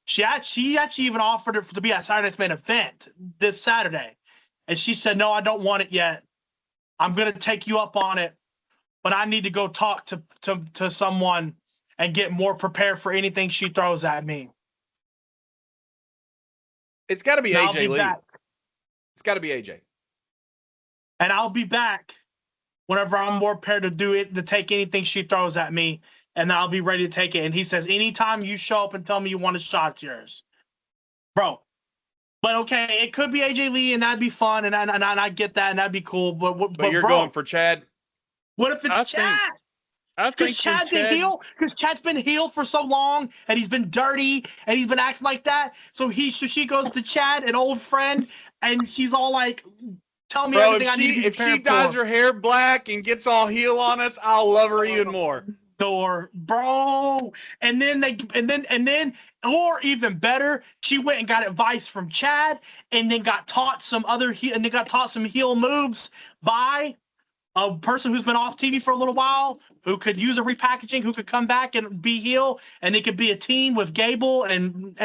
She actually even offered it to be at Saturday's main event this Saturday. And she said, no, I don't want it yet. I'm going to take you up on it, but I need to go talk to someone and get more prepared for anything she throws at me. It's got to be AJ Lee. It's got to be AJ. And I'll be back whenever I'm more prepared to do it, to take anything she throws at me, and I'll be ready to take it. And he says, anytime you show up and tell me you want a shot, it's yours. Bro. But okay, it could be AJ Lee, and that'd be fun, and I get that, and that'd be cool. But you're bro, going for Chad? What if it's Chad? I Because think when Chad's a heel. Because Chad's been heel for so long, and he's been dirty, and he's been acting like that. So she goes to Chad, an old friend, and she's all like, "Tell me everything I need to be if she prepared dyes for." her hair black and gets all heel on us, I'll love her even more. Door, bro. And then, or even better, she went and got advice from Chad, and then got taught some heel moves by a person who's been off TV for a little while, who could use a repackaging, who could come back and be heel, and it could be a team with Gable and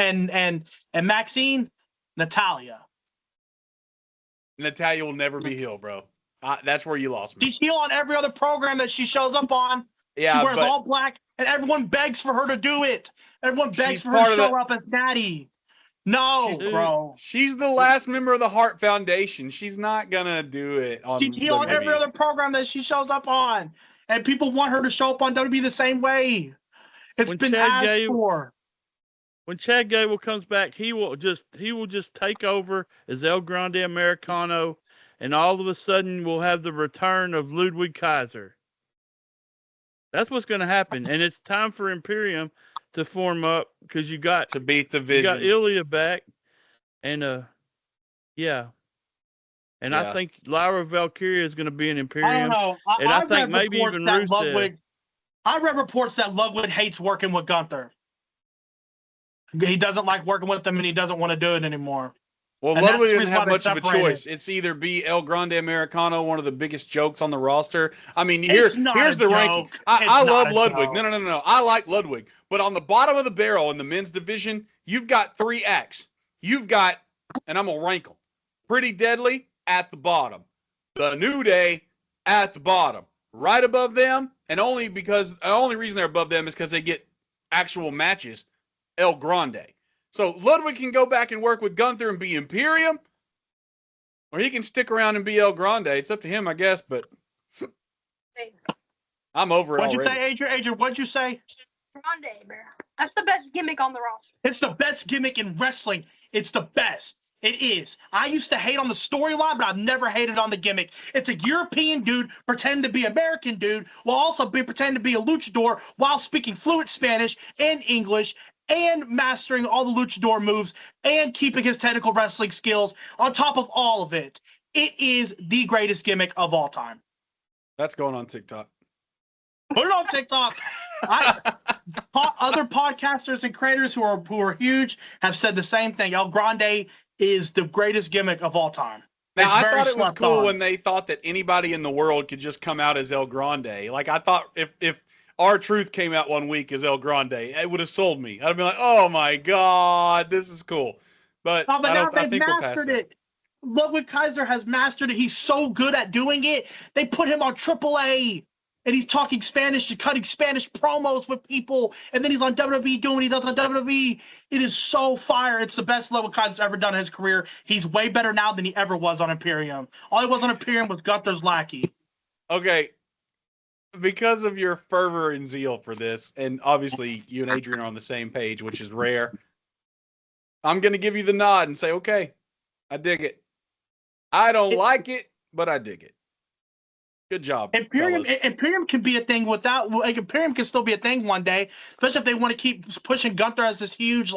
Maxine, Natalia. Natalia will never be heel, bro. That's where you lost me. She's heel on every other program that she shows up on. Yeah, she wears all black, and everyone begs for her to do it. Everyone begs for her to show up as Natty. No, bro. She's the last member of the Hart Foundation. She's not gonna do it on She's heel on every other program that she shows up on, and people want her to show up on WWE the same way. It's been asked for. When Chad Gable comes back, he will just take over as El Grande Americano, and all of a sudden we'll have the return of Ludwig Kaiser. That's what's going to happen, and it's time for Imperium to form up because you got to beat the Vision. You got Ilya back, and yeah. And I think Lyra Valkyria is going to be an Imperium. I don't know. I think maybe even Rusev. I read reports that Ludwig hates working with Gunther. He doesn't like working with them, and he doesn't want to do it anymore. Well, Ludwig didn't have much of a choice. It's either be El Grande Americano, one of the biggest jokes on the roster. I mean, here's the ranking. I love Ludwig. No. I like Ludwig. But on the bottom of the barrel in the men's division, you've got 3 acts. You've got, and I'm going to rank them, Pretty Deadly at the bottom. The New Day at the bottom. Right above them, and the only reason they're above them is because they get actual matches, El Grande. So Ludwig can go back and work with Gunther and be Imperium, or he can stick around and be El Grande. It's up to him, I guess, but I'm over it already. What'd you say, Adrian? What'd you say? Grande, bro. That's the best gimmick on the roster. It's the best gimmick in wrestling. It's the best. It is. I used to hate on the storyline, but I've never hated on the gimmick. It's a European dude pretending to be American dude while also pretending to be a luchador while speaking fluent Spanish and English and mastering all the luchador moves and keeping his technical wrestling skills on top of all of it. It is the greatest gimmick of all time. That's going on TikTok. Put it on TikTok. Other podcasters and creators who are huge have said the same thing. El Grande is the greatest gimmick of all time. Now, I thought it was cool when they thought that anybody in the world could just come out as El Grande. Like, I thought if R-Truth came out one week as El Grande, it would have sold me. I'd be like, oh my God, this is cool. But now they've mastered it. Ludwig Kaiser has mastered it. He's so good at doing it. They put him on AAA. And he's talking Spanish, cutting Spanish promos with people, and then he's on WWE doing what he does on WWE. It is so fire. It's the best Ludwig Kaiser's ever done in his career. He's way better now than he ever was on Imperium. All he was on Imperium was Gunther's lackey. Okay, because of your fervor and zeal for this, and obviously you and Adrian are on the same page, which is rare, I'm going to give you the nod and say, okay, I dig it. I don't like it, but I dig it. Good job. Imperium can be a thing Imperium can still be a thing one day, especially if they want to keep pushing Gunther as this huge,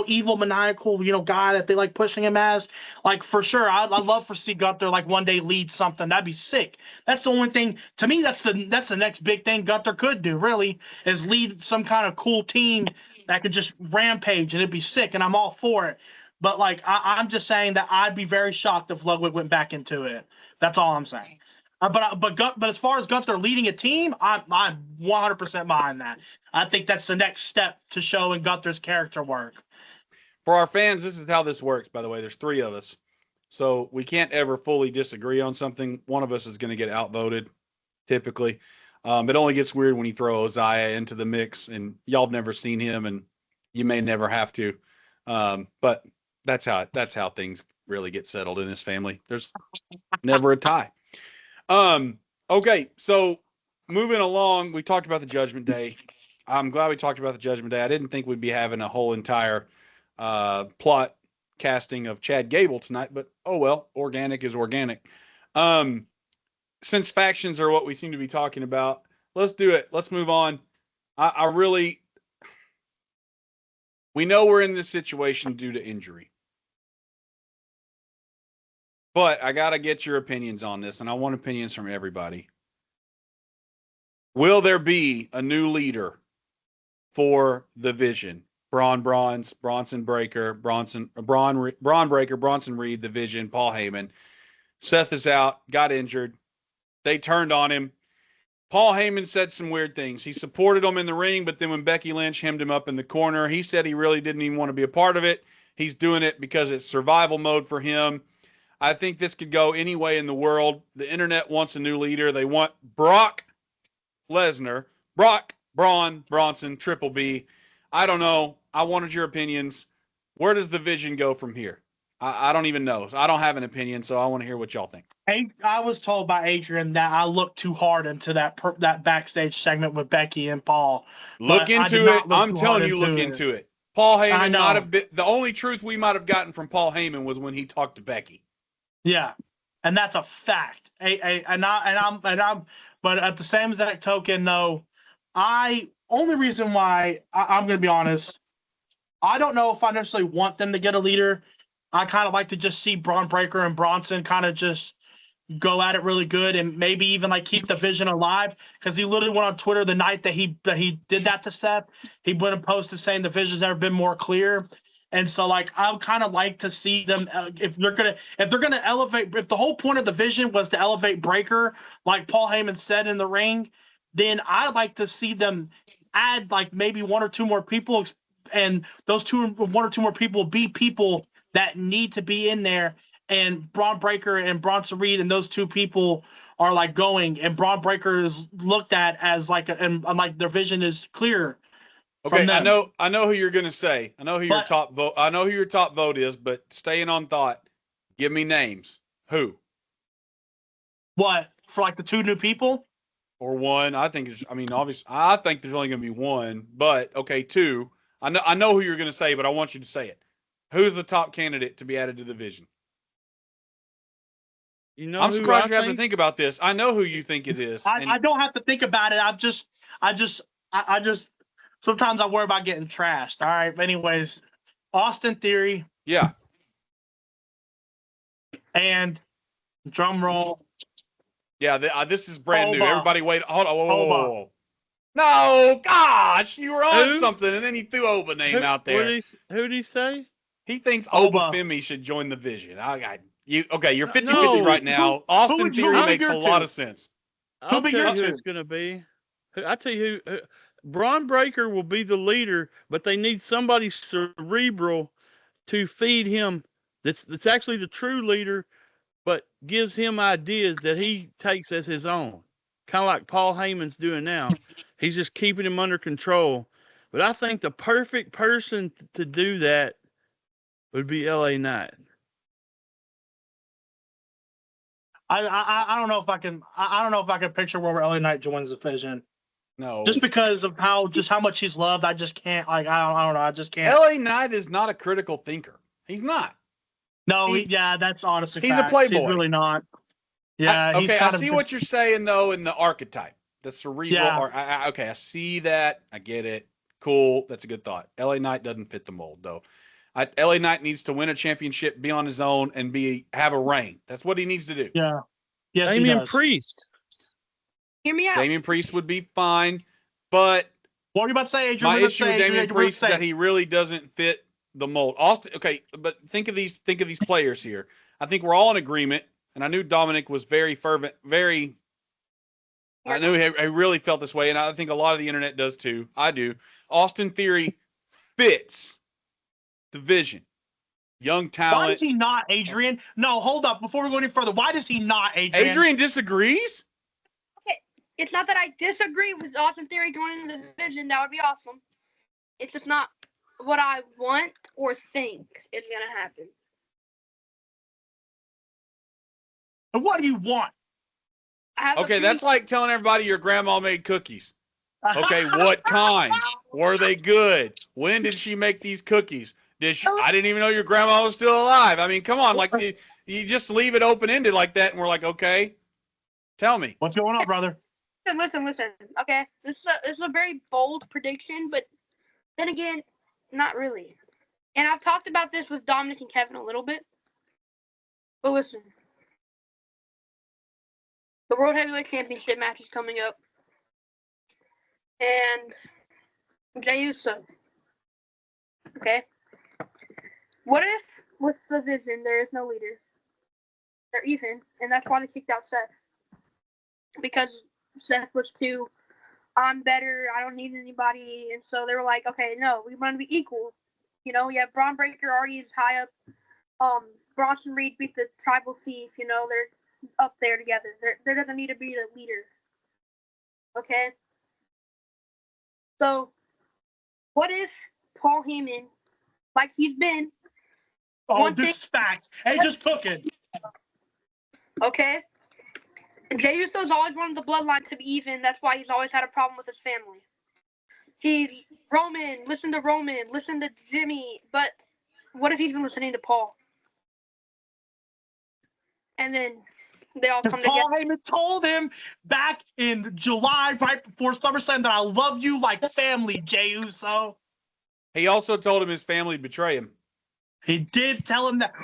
evil, maniacal, guy that they like pushing him as. Like, for sure, I'd love to see Gunther one day lead something. That'd be sick. That's the only thing, to me, that's the next big thing Gunther could do, really, is lead some kind of cool team that could just rampage, and it'd be sick, and I'm all for it. But, I'm just saying that I'd be very shocked if Ludwig went back into it. That's all I'm saying. But as far as Gunther leading a team, I'm 100% behind that. I think that's the next step to showing Gunther's character work. For our fans, this is how this works, by the way. There's 3 of us. So we can't ever fully disagree on something. One of us is going to get outvoted, typically. It only gets weird when you throw Uzziah into the mix, and y'all have never seen him, and you may never have to. But that's how things really get settled in this family. There's never a tie. Okay, so moving along, we talked about the Judgment Day. I'm glad we talked about the Judgment Day. I didn't think we'd be having a whole entire plot casting of Chad Gable tonight, but oh well, organic is organic. Since factions are what we seem to be talking about, Let's do it. Let's move on. I really, we know we're in this situation due to injury. But I got to get your opinions on this, and I want opinions from everybody. Will there be a new leader for the Vision? Bronson Breaker, Bronson Reed, the Vision, Paul Heyman. Seth is out, got injured. They turned on him. Paul Heyman said some weird things. He supported him in the ring, but then when Becky Lynch hemmed him up in the corner, he said he really didn't even want to be a part of it. He's doing it because it's survival mode for him. I think this could go any way in the world. The internet wants a new leader. They want Brock Lesnar, Bronson, Triple B. I don't know. I wanted your opinions. Where does the Vision go from here? I don't even know. I don't have an opinion, so I want to hear what y'all think. I was told by Adrian that I looked too hard into that backstage segment with Becky and Paul. Look into it. I'm telling you, look into it. Paul Heyman might have been the only truth we might have gotten from Paul Heyman was when he talked to Becky. Yeah, and that's a fact. But at the same exact token, though, only reason why I'm going to be honest, I don't know if I necessarily want them to get a leader. I kind of like to just see Braun Breaker and Bronson kind of just go at it really good and maybe even like keep the Vision alive, because he literally went on Twitter the night that he did that to Seth. He went and posted saying the Vision's never been more clear. And so, like, I would kind of like to see them if they're gonna elevate. If the whole point of the Vision was to elevate Breaker, like Paul Heyman said in the ring, then I'd like to see them add like maybe one or two more people, and those one or two more people be people that need to be in there. And Braun Breaker and Bronson Reed and those two people are like going, and Braun Breaker is looked at as like, and like their Vision is clear. Okay, I know who you're going to say. I know who your top vote. I know who your top vote is, but staying on thought, give me names. Who? What, for like the two new people? Or one? Obviously, I think there's only going to be one. But okay, two. I know who you're going to say, but I want you to say it. Who's the top candidate to be added to the Vision? You know, I'm surprised you have to think about this. I know who you think it is. I don't have to think about it. I just. Sometimes I worry about getting trashed. All right. But anyways, Austin Theory. Yeah. And drum roll. Yeah, this is brand new. Everybody wait. Hold on. Whoa. No, gosh, you were on something, and then he threw Oba name out there. Who did he say? He thinks Oba Femi should join the Vision. You're 50-50 right now. Austin Theory makes a lot of sense. I'll tell you who it's going to be. I'll tell you who. Braun Breaker will be the leader, but they need somebody cerebral to feed him. That's actually the true leader, but gives him ideas that he takes as his own. Kind of like Paul Heyman's doing now. He's just keeping him under control. But I think the perfect person to do that would be LA Knight. I don't know if I can. I don't know if I can picture where LA Knight joins the Vision. No, just because of how much he's loved, I just can't. Like I don't know. I just can't. LA Knight is not a critical thinker. He's not. No, that's honestly he's facts. A playboy. He's really not. Yeah. I see what you're saying though in the archetype, the cerebral. Yeah. Okay, I see that. I get it. Cool. That's a good thought. LA Knight doesn't fit the mold though. LA Knight needs to win a championship, be on his own, and have a reign. That's what he needs to do. Yeah. Yes, Damian Priest. Hear me out. Damian Priest would be fine, but what are you about to say, Adrian? My issue with Damian Priest is that he really doesn't fit the mold. Austin, okay, but think of these players here. I think we're all in agreement, and I knew Dominic was very fervent, I knew he really felt this way, and I think a lot of the internet does too. I do. Austin Theory fits the Vision. Young talent. Why does he not, Adrian? No, hold up. Before we go any further, why does he not, Adrian? Adrian disagrees? Okay, it's not that I disagree with Austin Theory joining the Vision. That would be awesome. It's just not what I want or think is going to happen. And what do you want? Okay, that's like telling everybody your grandma made cookies. Okay, what kind? Were they good? When did she make these cookies? I didn't even know your grandma was still alive. I mean, come on, like you just leave it open-ended like that, and we're like, okay, tell me. What's going on, brother? Listen. Okay, this is a very bold prediction, but then again, not really. And I've talked about this with Dominic and Kevin a little bit. But listen, the World Heavyweight Championship match is coming up, and Jey Uso. Okay, what if with the Vision there is no leader? They're even, and that's why they kicked out Seth. Because Seth was too, I'm better, I don't need anybody, and so they were like, okay, no, we want to be equal. You know, yeah, Braun Breaker already is high up. Bronson Reed beat the Tribal Thief. You know, they're up there together. There doesn't need to be a leader. Okay. So, what if Paul Heyman, like he's been? This is facts. Hey, just took it. Okay. And Jey Uso's always wanted the bloodline to be even. That's why he's always had a problem with his family. He's Roman. Listen to Roman. Listen to Jimmy. But what if he's been listening to Paul? And then they all come Paul together. Heyman told him back in July, right before SummerSlam, that I love you like family, Jey Uso. He also told him his family would betray him. He did tell him that.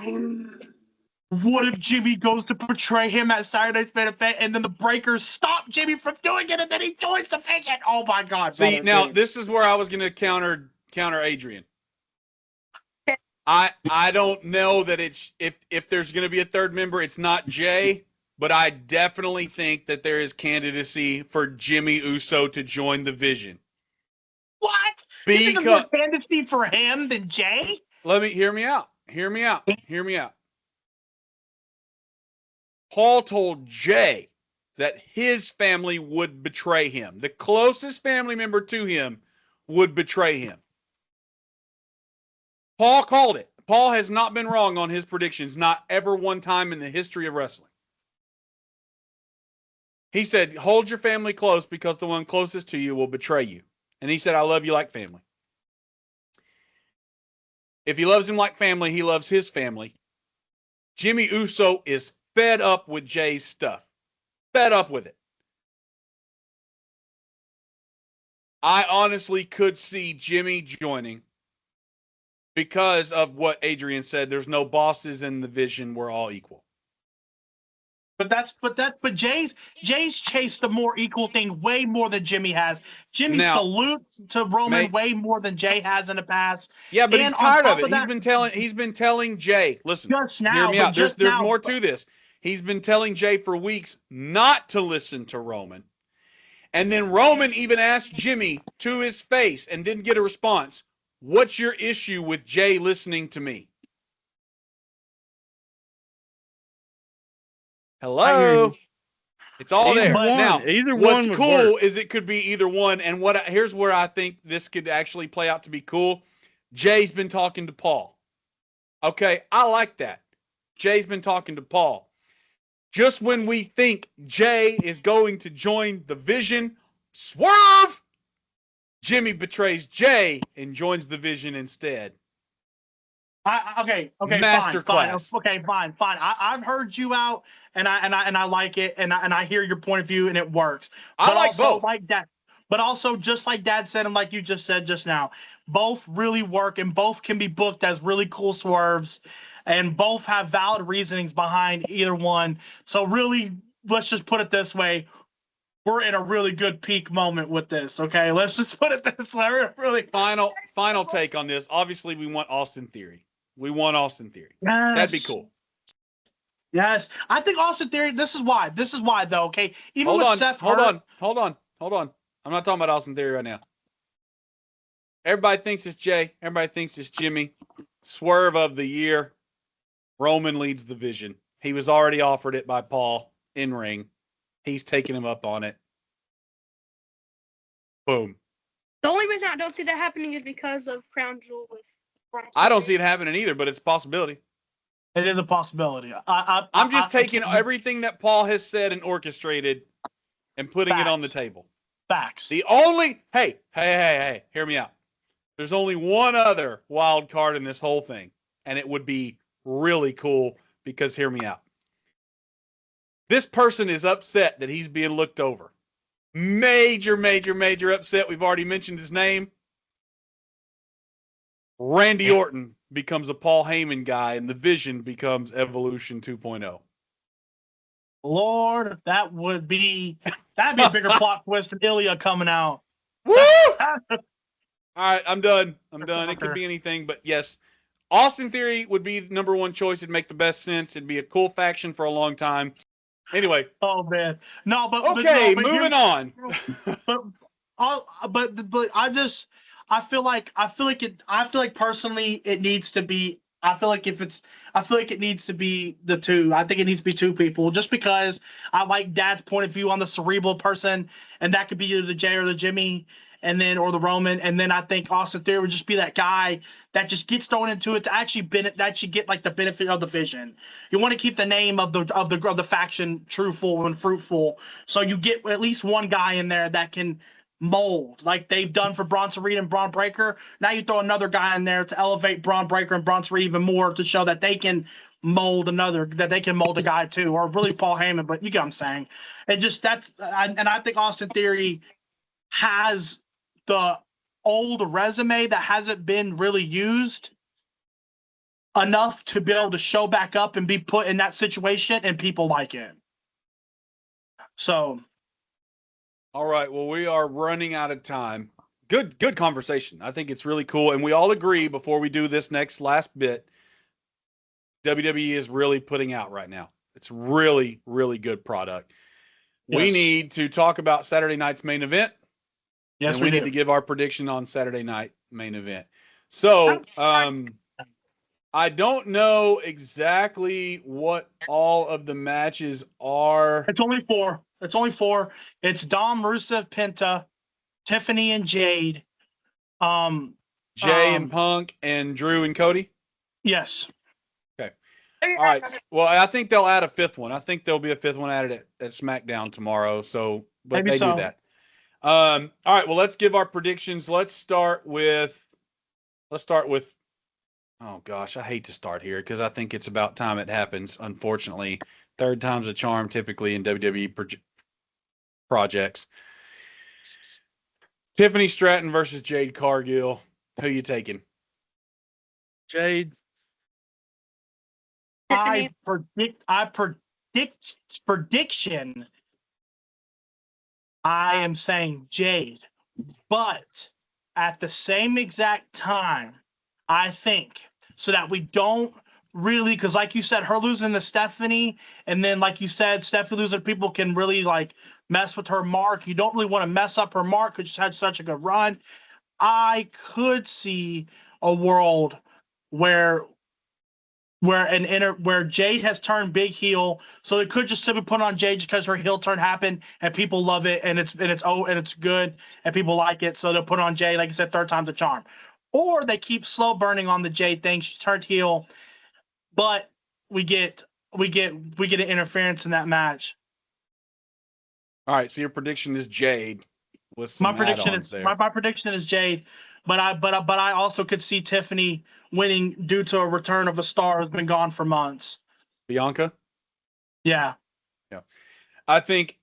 What if Jimmy goes to portray him at Saturday's main event, and then the Breakers stop Jimmy from doing it, and then he joins the Vision? Oh my God! See, brother, now dude. this is where I was going to counter Adrian. I don't know that it's if there's going to be a third member, it's not Jay, but I definitely think that there is candidacy for Jimmy Uso to join the Vision. What? You think there's more candidacy for him than Jay? Let me hear me out. Paul told Jay that his family would betray him. The closest family member to him would betray him. Paul called it. Paul has not been wrong on his predictions, not ever one time in the history of wrestling. He said, hold your family close because the one closest to you will betray you. And he said, I love you like family. If he loves him like family, he loves his family. Jimmy Uso is fed up with Jay's stuff. Fed up with it. I honestly could see Jimmy joining because of what Adrian said. There's no bosses in the Vision. We're all equal. But Jay's chased the more equal thing way more than Jimmy has. Jimmy salutes to Roman way more than Jay has in the past. Yeah, but he's tired of it. He's been telling Jay, listen, hear me out. There's more to this. He's been telling Jay for weeks not to listen to Roman. And then Roman even asked Jimmy to his face and didn't get a response. What's your issue with Jay listening to me? Hello? It's all there. Now, what's cool is it could be either one. And here's where I think this could actually play out to be cool. Jay's been talking to Paul. Okay, I like that. Jay's been talking to Paul. Just when we think Jay is going to join the Vision, swerve! Jimmy betrays Jay and joins the Vision instead. Okay, Masterclass. Fine. I've heard you out, and I like it, and I hear your point of view, and it works. But I like both. But also, just like Dad said, and like you just said just now, both really work, and both can be booked as really cool swerves, and both have valid reasonings behind either one. So really, let's just put it this way. We're in a really good peak moment with this, okay? Let's just put it this way. We're really final take on this. Obviously, we want Austin Theory. Yes. That'd be cool. Yes. I think Austin Theory, this is why, though, okay? Hold on. I'm not talking about Austin Theory right now. Everybody thinks it's Jay. Everybody thinks it's Jimmy. Swerve of the year. Roman leads the Vision. He was already offered it by Paul in ring. He's taking him up on it. Boom. The only reason I don't see that happening is because of Crown Jewel with Bronson. I don't see it happening either, but it's a possibility. It is a possibility. I'm just taking everything that Paul has said and orchestrated and putting it on the table. Facts. The only hey, hear me out. There's only one other wild card in this whole thing, and it would be really cool because hear me out. This person is upset that he's being looked over. major upset. We've already mentioned his name. Randy Orton becomes a Paul Heyman guy, and the Vision becomes Evolution 2.0. Lord, that'd be a bigger plot twist than Ilya coming out. Woo! All right, I'm done. It could be anything, but yes, Austin Theory would be the number one choice. It'd make the best sense. It'd be a cool faction for a long time. Anyway. Oh man, no, but okay, moving on. but I feel like personally it needs to be. I feel like it needs to be the two. I think it needs to be two people, just because I like Dad's point of view on the cerebral person, and that could be either the Jay or the Jimmy, and then or the Roman, and then I think Austin Theory would just be that guy that just gets thrown into it to actually get like the benefit of the Vision. You want to keep the name of the faction truthful and fruitful, so you get at least one guy in there that can mold, like they've done for Bronson Reed and Braun Breaker. Now you throw another guy in there to elevate Braun Breaker and Bronson Reed even more, to show that they can mold a guy too, or really Paul Heyman. But you get what I'm saying. And I think Austin Theory has the old resume that hasn't been really used enough to be able to show back up and be put in that situation, and people like it. So, all right, well, we are running out of time. Good conversation. I think it's really cool, and we all agree before we do this last bit, WWE is really putting out right now. It's really, really good product. Yes. We need to talk about Saturday night's main event. Yes, and we need to give our prediction on Saturday night main event. So, I don't know exactly what all of the matches are. It's only four. It's Dom, Rusev, Penta, Tiffany, and Jade. Jay and Punk, and Drew and Cody? Yes. Okay. All right. Well, I think they'll add a fifth one. I think there'll be a fifth one added at SmackDown tomorrow. So, but maybe they do that. All right. Well, let's give our predictions. Let's start with. Oh gosh, I hate to start here because I think it's about time it happens. Unfortunately, third time's a charm typically in WWE projects. Tiffany Stratton versus Jade Cargill. Who you taking? Jade. Prediction. I am saying Jade, but at the same exact time, I think, so that we don't really, because like you said, her losing to Stephanie, and then like you said, Stephanie losing, people can really like mess with her mark. You don't really want to mess up her mark because she's had such a good run. I could see a world where Jade has turned big heel, so it could just simply put on Jade just because her heel turn happened and people love it and it's good and people like it, so they'll put on Jade, like I said, third time's a charm. Or they keep slow burning on the Jade thing. She turned heel, but we get an interference in that match. All right, so your prediction is Jade. With some my prediction is Jade, but I also could see Tiffany winning due to a return of a star who's been gone for months. Bianca? Yeah. Yeah. I think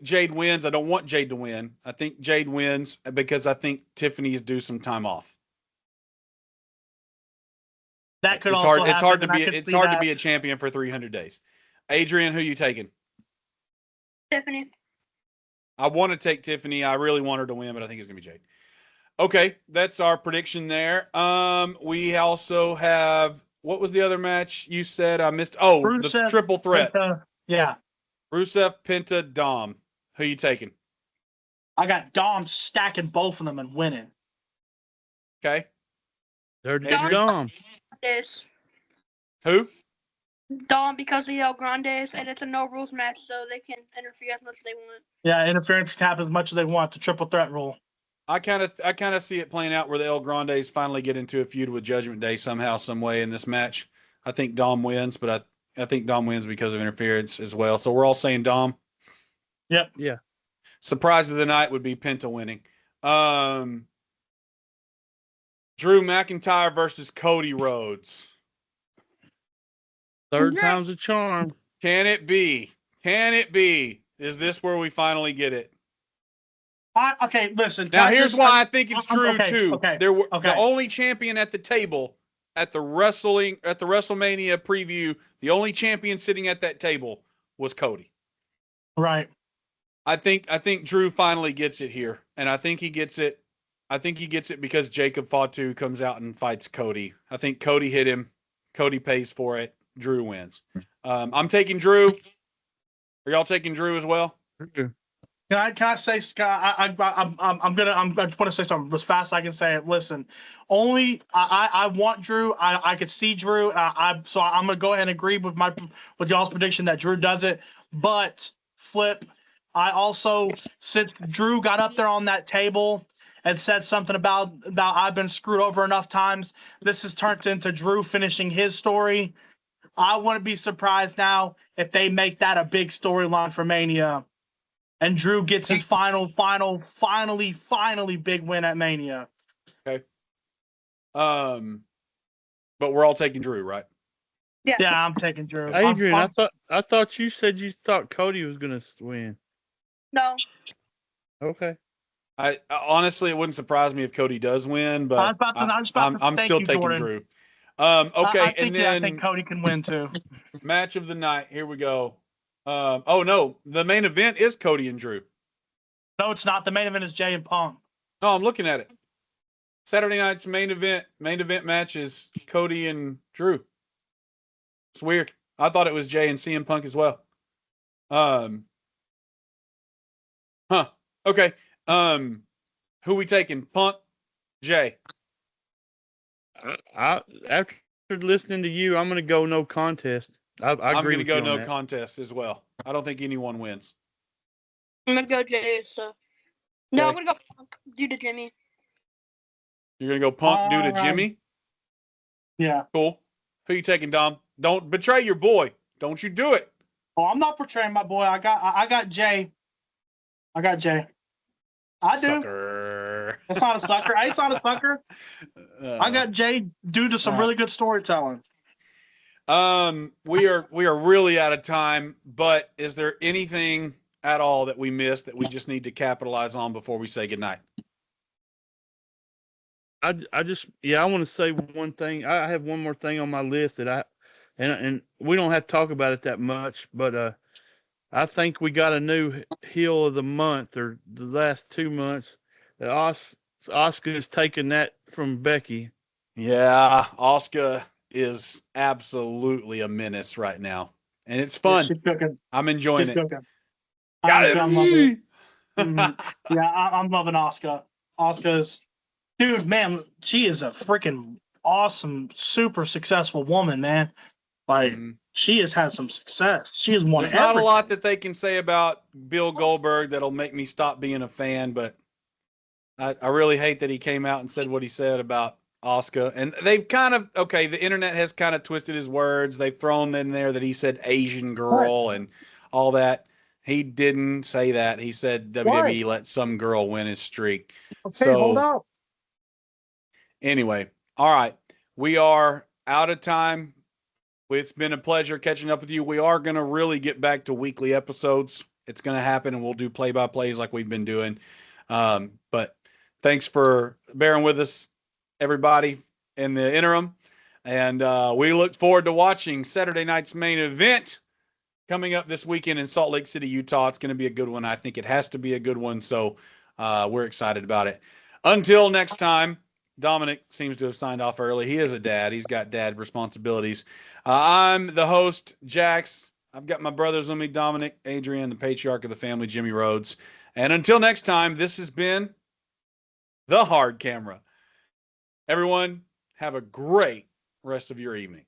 Jade wins. I don't want Jade to win. I think Jade wins because I think Tiffany is due some time off. That could it's hard to be a champion for 300 days. Adrian, who you taking? Tiffany. I want to take Tiffany. I really want her to win, but I think it's going to be Jade. Okay, that's our prediction there. We also have, what was the other match you said I missed? Oh, Rusev, the triple threat. Penta, yeah. Rusev, Penta, Dom. Who you taking? I got Dom stacking both of them and winning. Okay. There's Dom. Yes. Who? Dom, because of the El Grandes, and it's a no rules match, so they can interfere as much as they want. Yeah, interference can happen as much as they want. The triple threat rule. I kind of see it playing out where the El Grandes finally get into a feud with Judgment Day somehow, some way in this match. I think Dom wins, but I think Dom wins because of interference as well. So we're all saying Dom. Yep. Yeah. Surprise of the night would be Penta winning. Drew McIntyre versus Cody Rhodes. Third time's a charm. Can it be? Is this where we finally get it? Okay, listen. Now, here's why I think it's Drew okay, too. okay, There were okay. the only champion at the table at the WrestleMania preview. The only champion sitting at that table was Cody. Right. I think Drew finally gets it here, and I think he gets it. I think he gets it because Jacob Fatu comes out and fights Cody. I think Cody hit him. Cody pays for it. Drew wins. I'm taking Drew. Are y'all taking Drew as well? Can I say, Scott? I just want to say something as fast as I can say it. Listen, I want Drew. I could see Drew. So I'm gonna go ahead and agree with y'all's prediction that Drew does it. But flip, I also, since Drew got up there on that table and said something about I've been screwed over enough times, this has turned into Drew finishing his story. I wouldn't be surprised now if they make that a big storyline for Mania. And Drew gets his finally big win at Mania. Okay. But we're all taking Drew, right? Yeah, I'm taking Drew. Adrian, I thought you said you thought Cody was gonna win. No. Okay. I honestly, it wouldn't surprise me if Cody does win, but I'm still taking Jordan. Drew. Okay, I think Cody can win too. Match of the night. Here we go. Oh no, the main event is Cody and Drew. No, it's not. The main event is Jay and Punk. No, I'm looking at it. Saturday night's main event match is Cody and Drew. It's weird. I thought it was Jay and CM Punk as well. Okay. Who we taking? Punk, Jay. After listening to you, I'm gonna go no contest. I agree. I'm gonna with go you on no that. contest as well. I don't think anyone wins. I'm gonna go Jay. So no, Okay. I'm gonna go Punk due to Jimmy. You're gonna go Punk due to Jimmy? Yeah. Cool. Who you taking, Dom? Don't betray your boy. Don't you do it. Oh, I'm not portraying my boy. I got Jay. I got Jay. I do. Sucker. That's not a sucker. It's not a sucker. I got Jay due to some really good storytelling. We are really out of time, but is there anything at all that we missed that we just need to capitalize on before we say goodnight? I want to say one thing. I have one more thing on my list that and we don't have to talk about it that much, but I think we got a new heel of the month or the last 2 months. Oscar is taking that from Becky. Yeah, Asuka is absolutely a menace right now, and it's fun. Yeah, she's cooking. I'm enjoying She's it. cooking. I'm loving it. Yeah, I'm loving Asuka. Asuka's, dude, man, she is a freaking awesome, super successful woman, man. Like, she has had some success. She has won There's everything. not a lot that they can say about Bill Goldberg that'll make me stop being a fan, but I really hate that he came out and said what he said about Asuka. And they've kind of, the internet has kind of twisted his words. They've thrown in there that he said Asian girl and all that. He didn't say that. He said WWE let some girl win his streak. Okay, hold up. Anyway, all right. We are out of time. It's been a pleasure catching up with you. We are going to really get back to weekly episodes. It's going to happen, and we'll do play-by-plays like we've been doing. But thanks for bearing with us, everybody, in the interim. And we look forward to watching Saturday night's main event coming up this weekend in Salt Lake City, Utah. It's going to be a good one. I think it has to be a good one, so we're excited about it. Until next time, Dominic seems to have signed off early. He is a dad. He's got dad responsibilities. I'm the host, Jax. I've got my brothers with me, Dominic, Adrian, the patriarch of the family, Jimmy Rhodes. And until next time, this has been The Hard Camera. Everyone, have a great rest of your evening.